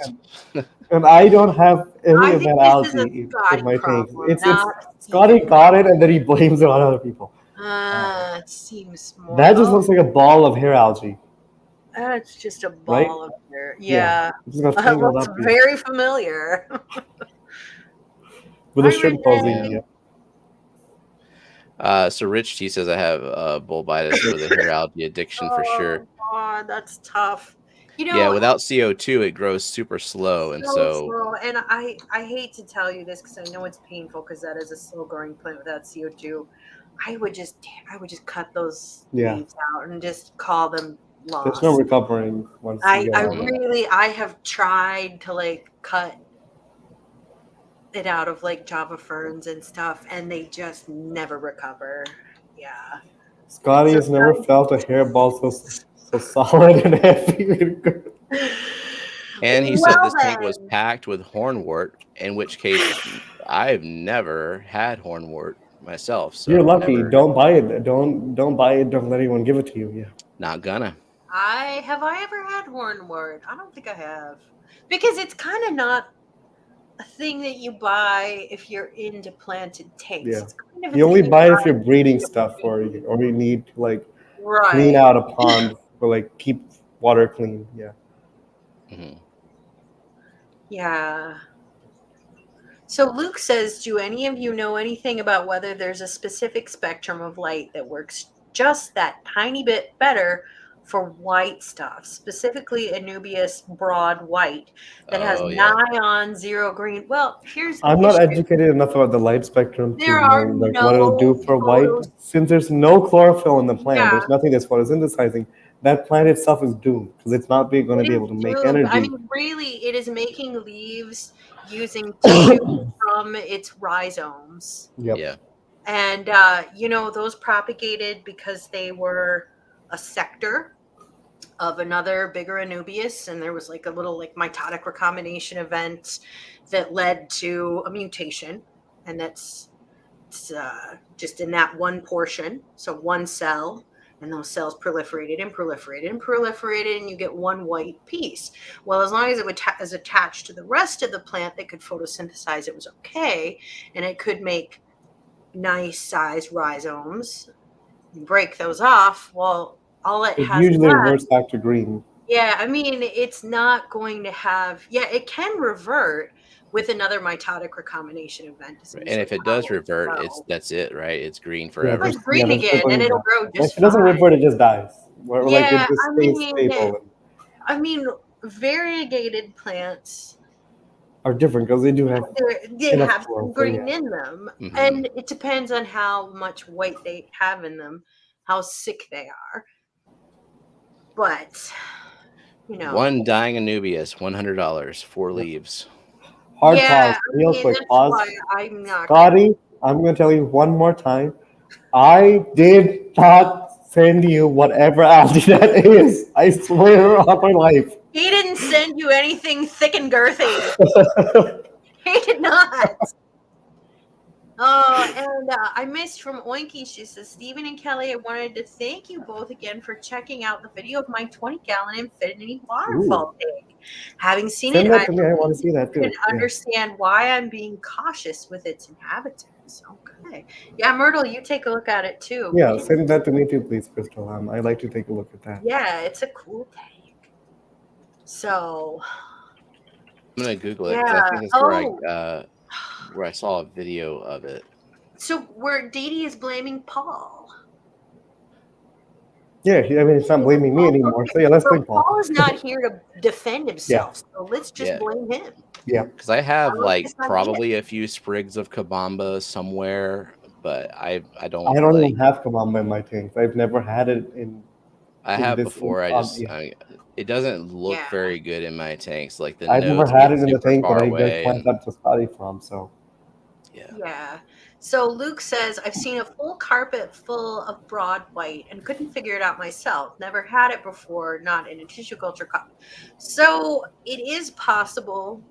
is. and I don't have any I of think that this is a algae Scotty in my tank. problem, It's not Scotty Steven. got it and then he blames it on other people. It seems more. That just looks like a ball of hair algae. That's just a Right? ball of hair. Yeah. I'm just gonna That tangle looks up here. very familiar. With a Hi, shrimp posing. Renee. Yeah. So Rich T says I have bulbitis with a hair algae addiction for sure. Oh, God, that's tough. You know, Yeah, without CO2, it grows super slow, and so slow. And I hate to tell you this because I know it's painful because that is a slow growing plant without CO2. I would just cut those leaves out and just call them lost. There's no recovering once you get on it. I have tried to like cut it out of like Java ferns and stuff, and they just never recover. Yeah. Scotty has never felt a hairball so solid and heavy. And he said this tank was packed with hornwort, in which case I've never had hornwort myself. So you're lucky. Don't buy it. Don't buy it. Don't let anyone give it to you. Yeah. Not gonna. I ever had hornwort? I don't think I have, because it's kind of not a thing that you buy if you're into planted tanks. Yeah. It's kind of you only buy it if you're breeding stuff or you need to like clean out a pond or like keep water clean. Yeah. Mm-hmm. Yeah. So Luke says, do any of you know anything about whether there's a specific spectrum of light that works just that tiny bit better for white stuff, specifically Anubias broad white that has nigh-on zero green? Well, here's the I'm not issue. educated enough about the light spectrum to know like what it'll do for white. photos. Since there's no chlorophyll in the plant, Yeah. there's nothing that's photosynthesizing. That plant itself is doomed because it's not going to be able to make energy. I mean, really, it is making leaves using tissue from its rhizomes. Yep. Yeah. And, those propagated because they were a sector of another bigger Anubias. And there was like a little like mitotic recombination event that led to a mutation. And that's just in that one portion. So one cell. And those cells proliferated and proliferated and proliferated, and you get one white piece. Well, as long as it was attached to the rest of the plant that could photosynthesize, it was okay. And it could make nice sized rhizomes. You break those off. Well, all it has usually left, reverts back to green. Yeah, I mean, it's not going to have, it can revert, with another mitotic recombination event. And if it does revert, that's it, right? It's green forever. It's green again, and it'll grow just if it doesn't fine. revert, it just dies. Where, like, Yeah, it just stays stable. I mean, variegated plants are different because they do have some green in them, and it depends on how much white they have in them, how sick they are. But you know, one dying Anubias, $100, 4 leaves. Hard pause, real quick pause. Scotty, I'm going to tell you one more time. I did not send you whatever algae that is. I swear on my life. He didn't send you anything thick and girthy. He did not. Oh, and I missed from Oinky. She says, Stephen and Kelly, I wanted to thank you both again for checking out the video of my 20-gallon infinity waterfall tank. Having seen it, I want to see that too. Can understand why I'm being cautious with its inhabitants. Okay. Yeah, Myrtle, you take a look at it too. Yeah, send that to me too, please, Crystal. I'd like to take a look at that. Yeah, it's a cool tank. So I'm gonna Google it. I think it's where I saw a video of it. So where Dee Dee is blaming Paul. Yeah, I mean, it's not blaming me anymore. So yeah, let's blame Paul. Paul is not here to defend himself, so let's just blame him. Yeah, because I have probably a few sprigs of Kabamba somewhere, but I don't. I don't even have Kabamba in my tanks. I've never had it in. I have before. It doesn't look very good in my tanks. Like I've never had it in the tank that I just went up to Scotty from. So. Yeah. So Luke says, I've seen a full carpet full of broad white and couldn't figure it out myself. Never had it before, not in a tissue culture cup. So it is possible.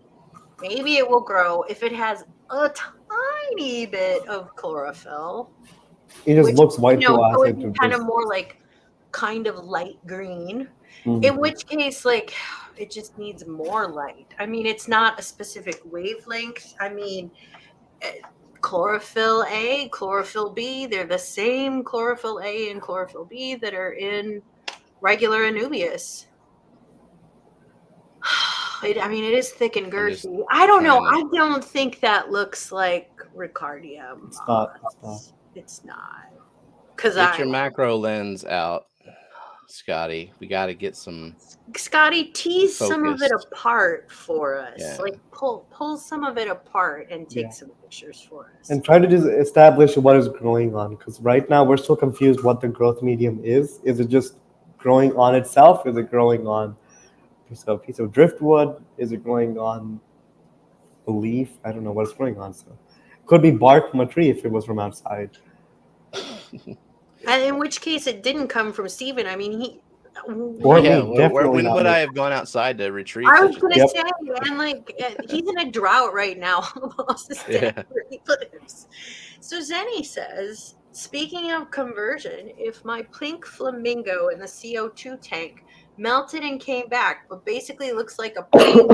Maybe it will grow if it has a tiny bit of chlorophyll. It just looks white to us. So it's kind of more like kind of light green. Mm-hmm. In which case, like, it just needs more light. I mean, it's not a specific wavelength. I mean, chlorophyll A, chlorophyll B, they're the same chlorophyll A and chlorophyll B that are in regular Anubias. It is thick and girthy. I don't know. I don't think that looks like Ricardium. It's not. Get your macro lens out, Scotty. We got to get some. Scotty, tease some of it apart for us. Yeah. Like pull some of it apart and take some pictures for us. And try to just establish what is growing on, because right now we're still confused what the growth medium is. Is it just growing on itself? Is it growing on a piece of driftwood? Is it growing on a leaf? I don't know what it's growing on. So it could be bark from a tree if it was from outside. And in which case it didn't come from Stephen. I mean, when would I have gone outside to retrieve? I was going to say, and like he's in a drought right now. Where he lives. So Zenny says, speaking of conversion, if my pink flamingo in the CO2 tank melted and came back, but basically looks like a pink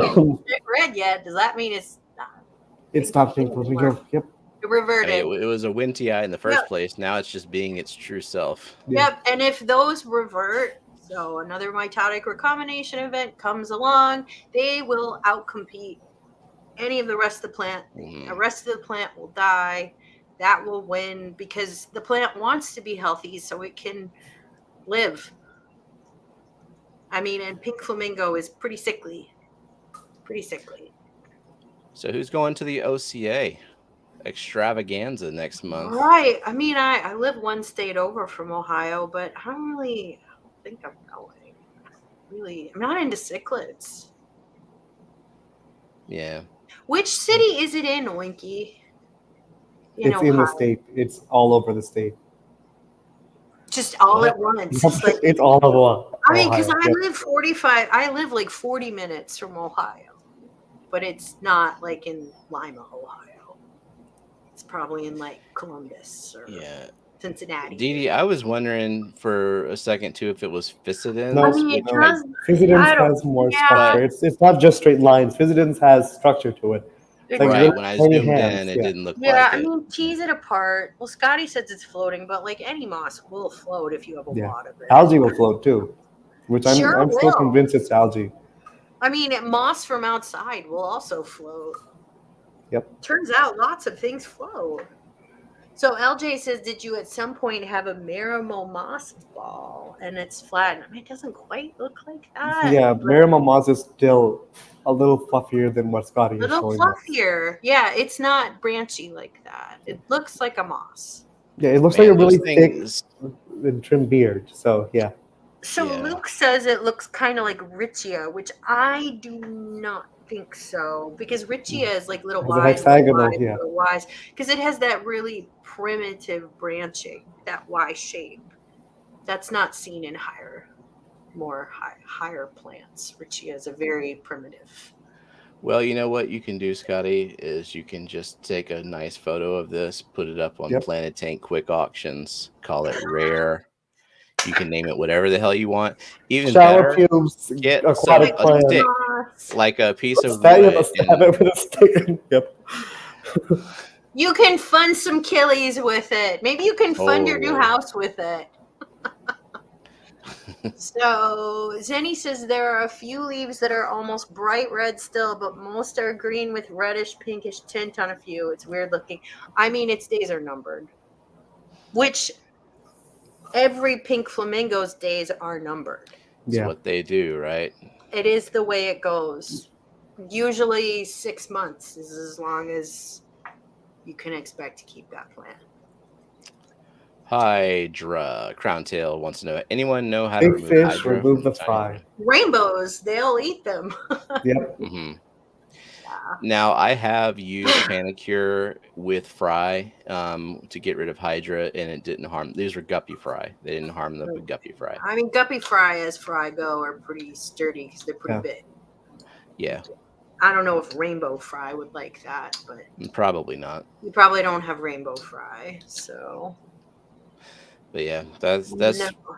red yet, does that mean it's not? It's not pink flamingo. Yep. It reverted. It was a Winty eye in the first place. Now it's just being its true self. Yep. And if those revert, so another mitotic recombination event comes along, they will outcompete any of the rest of the plant. The rest of the plant will die. That will win because the plant wants to be healthy so it can live. I mean, and pink flamingo is pretty sickly. So who's going to the OCA extravaganza next month? Right. I mean, I live one state over from Ohio, but I don't think I'm going. Really, I'm not into cichlids. Yeah. Which city is it in, Oinky? It's in the state. It's all over the state. Just all at once. It's all at once. I mean, because I live like 40 minutes from Ohio, but it's not like in Lima, Ohio. It's probably in like Columbus or Cincinnati. Dee Dee, I was wondering for a second too if it was Physidens. No, Physidens has more structure. It's not just straight lines. Physidens has structure to it. Right, when I zoomed in, it didn't look like it. Yeah, I mean, tease it apart. Well, Scotty says it's floating, but like any moss will float if you have a lot of it. Algae will float too, which I'm still convinced it's algae. I mean, moss from outside will also float. Yep. Turns out lots of things flow. So LJ says, did you at some point have a Marimo moss ball and it's flat? I mean, it doesn't quite look like that. Yeah, but Marimo moss is still a little fluffier than what Scotty a is little showing us. fluffier. Yeah, it's not branchy like that. It looks like a moss. Yeah, it looks Man, like a really those thick things. and trim beard. So yeah. So Yeah. Luke says it looks kind of like Richia, which I do not think so, because Richia is like little It's a Y's, hexagonal, little Y's, yeah. little Y's, because it has that really primitive branching, that Y shape. That's not seen in higher plants. Richia is a very primitive. Well, you know what you can do, Scotty, is you can just take a nice photo of this, put it up on Yep. Planet Tank Quick Auctions, call it rare. You can name it whatever the hell you want. Even Shower better, pubes, get aquatic a plant. stick, Moss. like a piece of Stab wood. it with a stick. Yep. You can fund some killies with it. Maybe you can fund your new Oh. house with it. So Zenny says there are a few leaves that are almost bright red still, but most are green with reddish pinkish tint on a few. It's weird looking. I mean, its days are numbered. Which every pink flamingo's days are numbered. That's Yeah. what they do, right? It is the way it goes. Usually 6 months is as long as you can expect to keep that plant. Hydra. Crowntail wants to know, anyone know how to Big remove fish, Hydra remove from the fry. Rainbows, they'll eat them. Yep. Mm-hmm. Yeah. Now, I have used Panicure with fry to get rid of Hydra, and it didn't harm. These were guppy fry. They didn't harm the guppy fry. I mean, guppy fry as fry go are pretty sturdy because they're pretty big. Yeah. I don't know if rainbow fry would like that, but Probably not. you probably don't have rainbow fry, so. But yeah, that's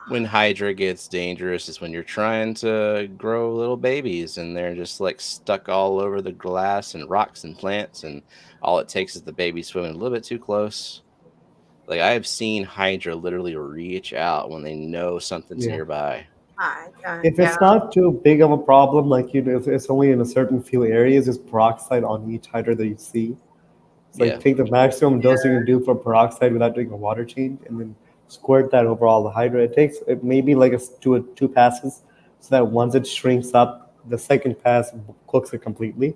when Hydra gets dangerous, is when you're trying to grow little babies and they're just like stuck all over the glass and rocks and plants, and all it takes is the baby swimming a little bit too close. Like, I have seen Hydra literally reach out when they know something's nearby. If it's not too big of a problem, like if it's only in a certain few areas, just peroxide on each Hydra that you see. So like take the maximum dose you can do for peroxide without doing a water change, and then squirt that over all the Hydra. It maybe like two passes, so that once it shrinks up, the second pass cooks it completely.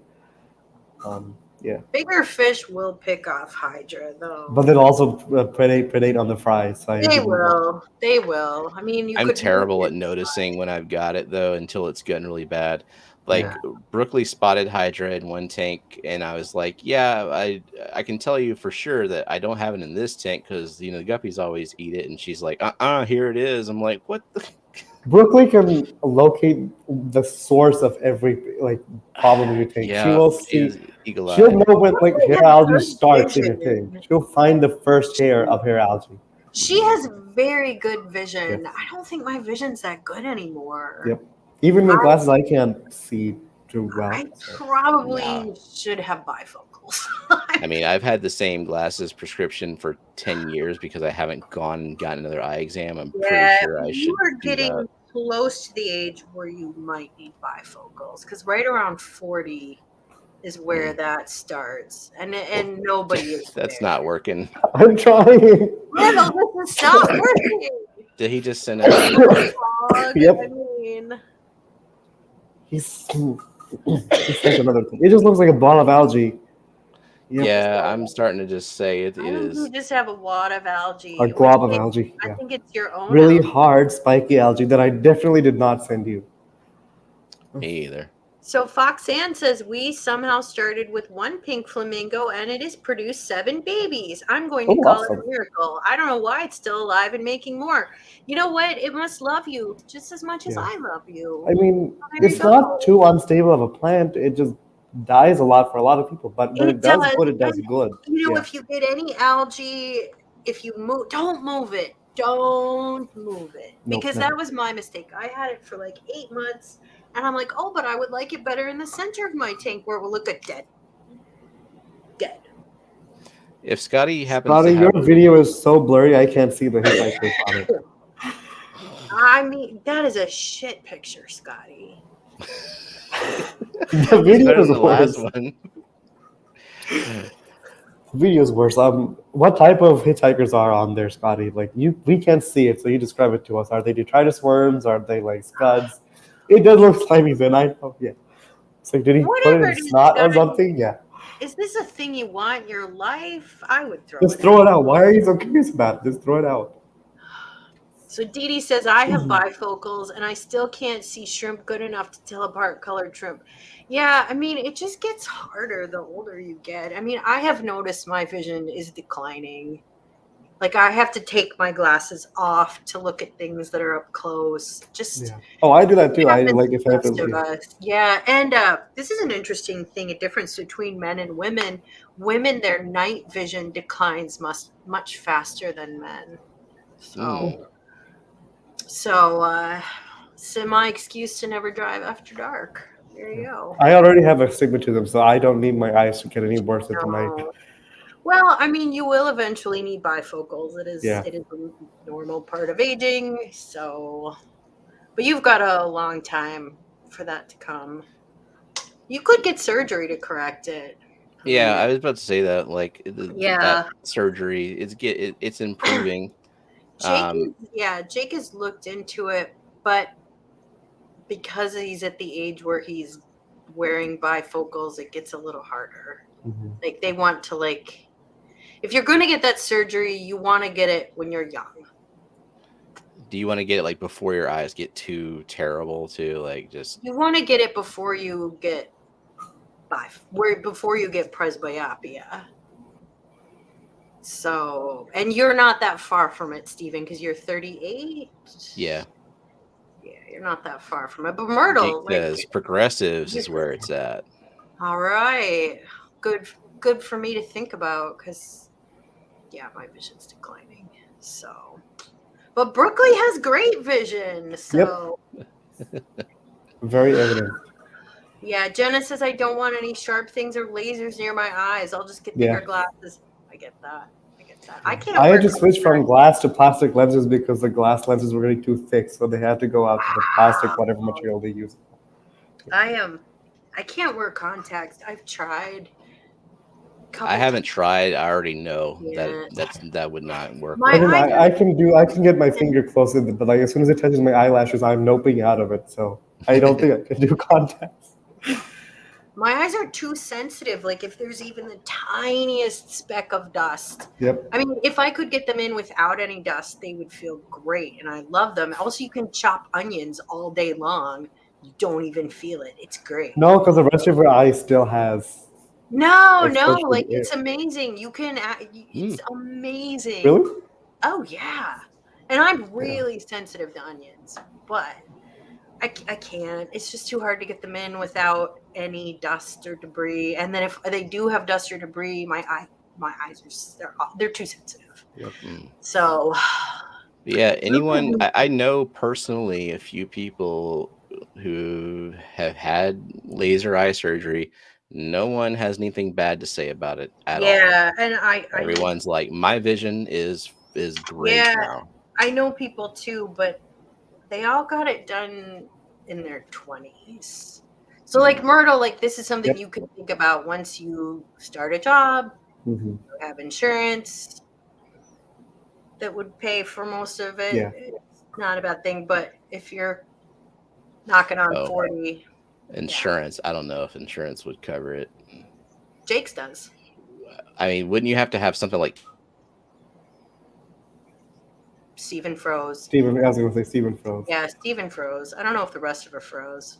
Bigger fish will pick off Hydra, though. But then also predate on the fries. So They will. I mean, I'm terrible at noticing when I've got it, though, until it's getting really bad. Like, Brookley spotted Hydra in one tank, and I was like, yeah, I can tell you for sure that I don't have it in this tank because, the guppies always eat it. And she's like, here it is. I'm like, what the? Brooklyn can locate the source of every problem in your tank. Yeah, she will see. Eagle eye. She'll know when hair algae starts in your tank. She'll find the first hair of hair algae. She has very good vision. Yep. I don't think my vision's that good anymore. Yep. Even with glasses, I can't see too well. I probably should have bifocals. I mean, I've had the same glasses prescription for 10 years because I haven't gone and gotten another eye exam. I'm pretty sure I should. You are getting close to the age where you might need bifocals, because right around 40 is where that starts, and nobody is. That's not working. I'm trying. Randall, this is not working. Did he just send it? Yep. I mean, he's sent another thing. It just looks like a ball of algae. Yep. Yeah, I'm starting to just say it is. You just have a wad of algae. A glob of algae. I think it's your own. Really hard, spiky algae that I definitely did not send you. Me either. So Foxanne says, we somehow started with one pink flamingo and it has produced 7 babies. I'm going to call it a miracle. I don't know why it's still alive and making more. You know what? It must love you just as much as I love you. I mean, it's not too unstable of a plant. It just dies a lot for a lot of people. But when it does good, it does good. You know, if you get any algae, if you move, don't move it. Don't move it. Because that was my mistake. I had it for like 8 months. And I'm like, oh, but I would like it better in the center of my tank where it will look good. Dead. If Scotty happens to your video is so blurry, I can't see the Hitchhikers on it. I mean, that is a shit picture, Scotty. The video is the last one. Video's worse. What type of hitchhikers are on there, Scotty? Like we can't see it, so you describe it to us. Are they detritus worms? Are they like scuds? It does look slimy, then I know. Yeah. It's like, did he put it Whatever in it is, snot or Scotty. something? Yeah. Is this a thing you want in your life? I would throw Just it throw out. it out. Why are you so curious about it? Just throw it out. So Dee Dee says, I have bifocals and I still can't see shrimp good enough to tell apart colored shrimp. Yeah, I mean, it just gets harder the older you get. I mean, I have noticed my vision is declining. Like, I have to take my glasses off to look at things that are up close. Just Yeah. Oh, I do that too. I happens like to if I have most to. of Yeah. us. Yeah, and this is an interesting thing, a difference between men and women. Women, their night vision declines much faster than men. So, my excuse to never drive after dark. There you go. I already have astigmatism, so I don't need my eyes to get any worse at the night. No. Well, I mean, you will eventually need bifocals. It is Yeah. a normal part of aging. So, but you've got a long time for that to come. You could get surgery to correct it. Yeah, I was about to say that. Like, Yeah. that surgery, it's improving. Jake has looked into it, but because he's at the age where he's wearing bifocals, it gets a little harder. Mm-hmm. Like they want to if you're going to get that surgery, you want to get it when you're young. Do you want to get it like before your eyes get too terrible to like just? You want to get it before you get before you get presbyopia. So, and you're not that far from it, Stephen, because you're 38. Yeah. Yeah, you're not that far from it. But Myrtle, Jake says progressives is where it's at. All right, good for me to think about because, yeah, my vision's declining. So, but Brooklyn has great vision. So, very evident. Yeah, Jenna says I don't want any sharp things or lasers near my eyes. I'll just get bigger glasses. I get that. I had to switch from glass to plastic lenses because the glass lenses were getting too thick, so they had to go out to the plastic, whatever material they use. I can't wear contacts. I've tried. I haven't tried. I already know that would not work. I can get my finger close to it, but like as soon as it touches my eyelashes, I'm noping out of it. So I don't think I can do contacts. My eyes are too sensitive. Like if there's even the tiniest speck of dust. Yep. I mean, if I could get them in without any dust, they would feel great. And I love them. Also, you can chop onions all day long. You don't even feel it. It's great. No, because the rest of your eye still has. No. Like it's amazing. You can. It's amazing. Really? Oh yeah. And I'm really sensitive to onions, but I can't. It's just too hard to get them in without any dust or debris. And then if they do have dust or debris, my eyes they're too sensitive. Yep. So yeah, anyone I know personally a few people who have had laser eye surgery. No one has anything bad to say about it at all. Yeah, and everyone's like, my vision is great now. I know people too, but they all got it done in their 20s. So like Myrtle, like this is something you can think about once you start a job, you have insurance that would pay for most of it. Yeah. It's not a bad thing, but if you're knocking on 40. Insurance, I don't know if insurance would cover it. Jake's does. I mean, wouldn't you have to have something like Stephen froze. I was going to say Stephen froze. Yeah, Stephen froze. I don't know if the rest of it froze.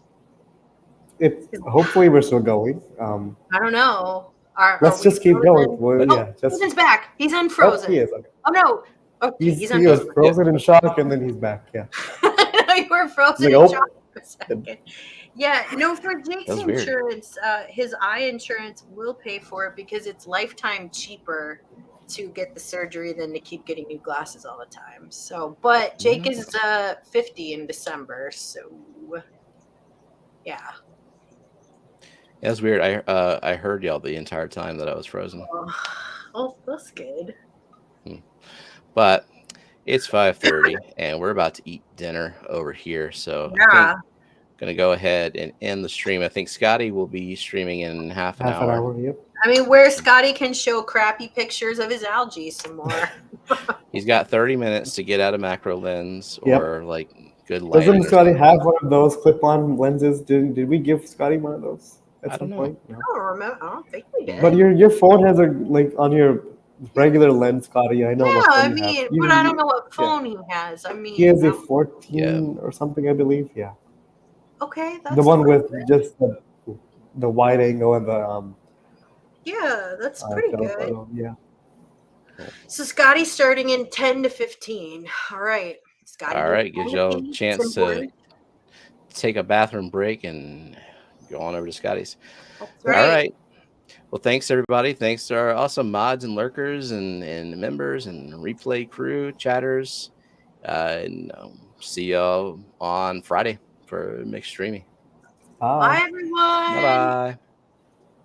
Hopefully we're still going. I don't know. Let's just keep going. Well, Stephen's back. He's unfrozen. Oh, he is. Okay. Oh no. Okay, he was frozen in shock, and then he's back. Yeah. You were frozen in shock for a second. Yeah, no, for Jake's insurance, his eye insurance will pay for it because it's lifetime cheaper to get the surgery than to keep getting new glasses all the time. So, but Jake is 50 in December, so yeah. That's weird. I heard y'all the entire time that I was frozen. Oh, that's good. But it's 5:30 and we're about to eat dinner over here. So yeah. Gonna go ahead and end the stream. I think Scotty will be streaming in half an hour. Yep. I mean, where Scotty can show crappy pictures of his algae some more. He's got 30 minutes to get out a macro lens Yep. or like good lighting. Doesn't or Scotty something. have one of those clip-on lenses? Did we give Scotty one of those I at don't some know. point? No. I don't remember. I don't think we did. But your phone has a like on your regular lens, Scotty. I know yeah, what phone I you mean, have. but I don't know what phone he has. I mean, He has a I'm- 14 or something, I believe. Yeah, okay, that's the one pretty with good. just the wide angle and the Yeah, that's pretty good. telephoto. Yeah. So Scotty's starting in 10 to 15. All right. Scotty. All right, gives y'all a chance to take a bathroom break and go on over to Scotty's. That's right. All right. Well, thanks everybody. Thanks to our awesome mods and lurkers and members and replay crew, chatters. And see y'all on Friday for mixed streaming. Bye, everyone. Bye bye.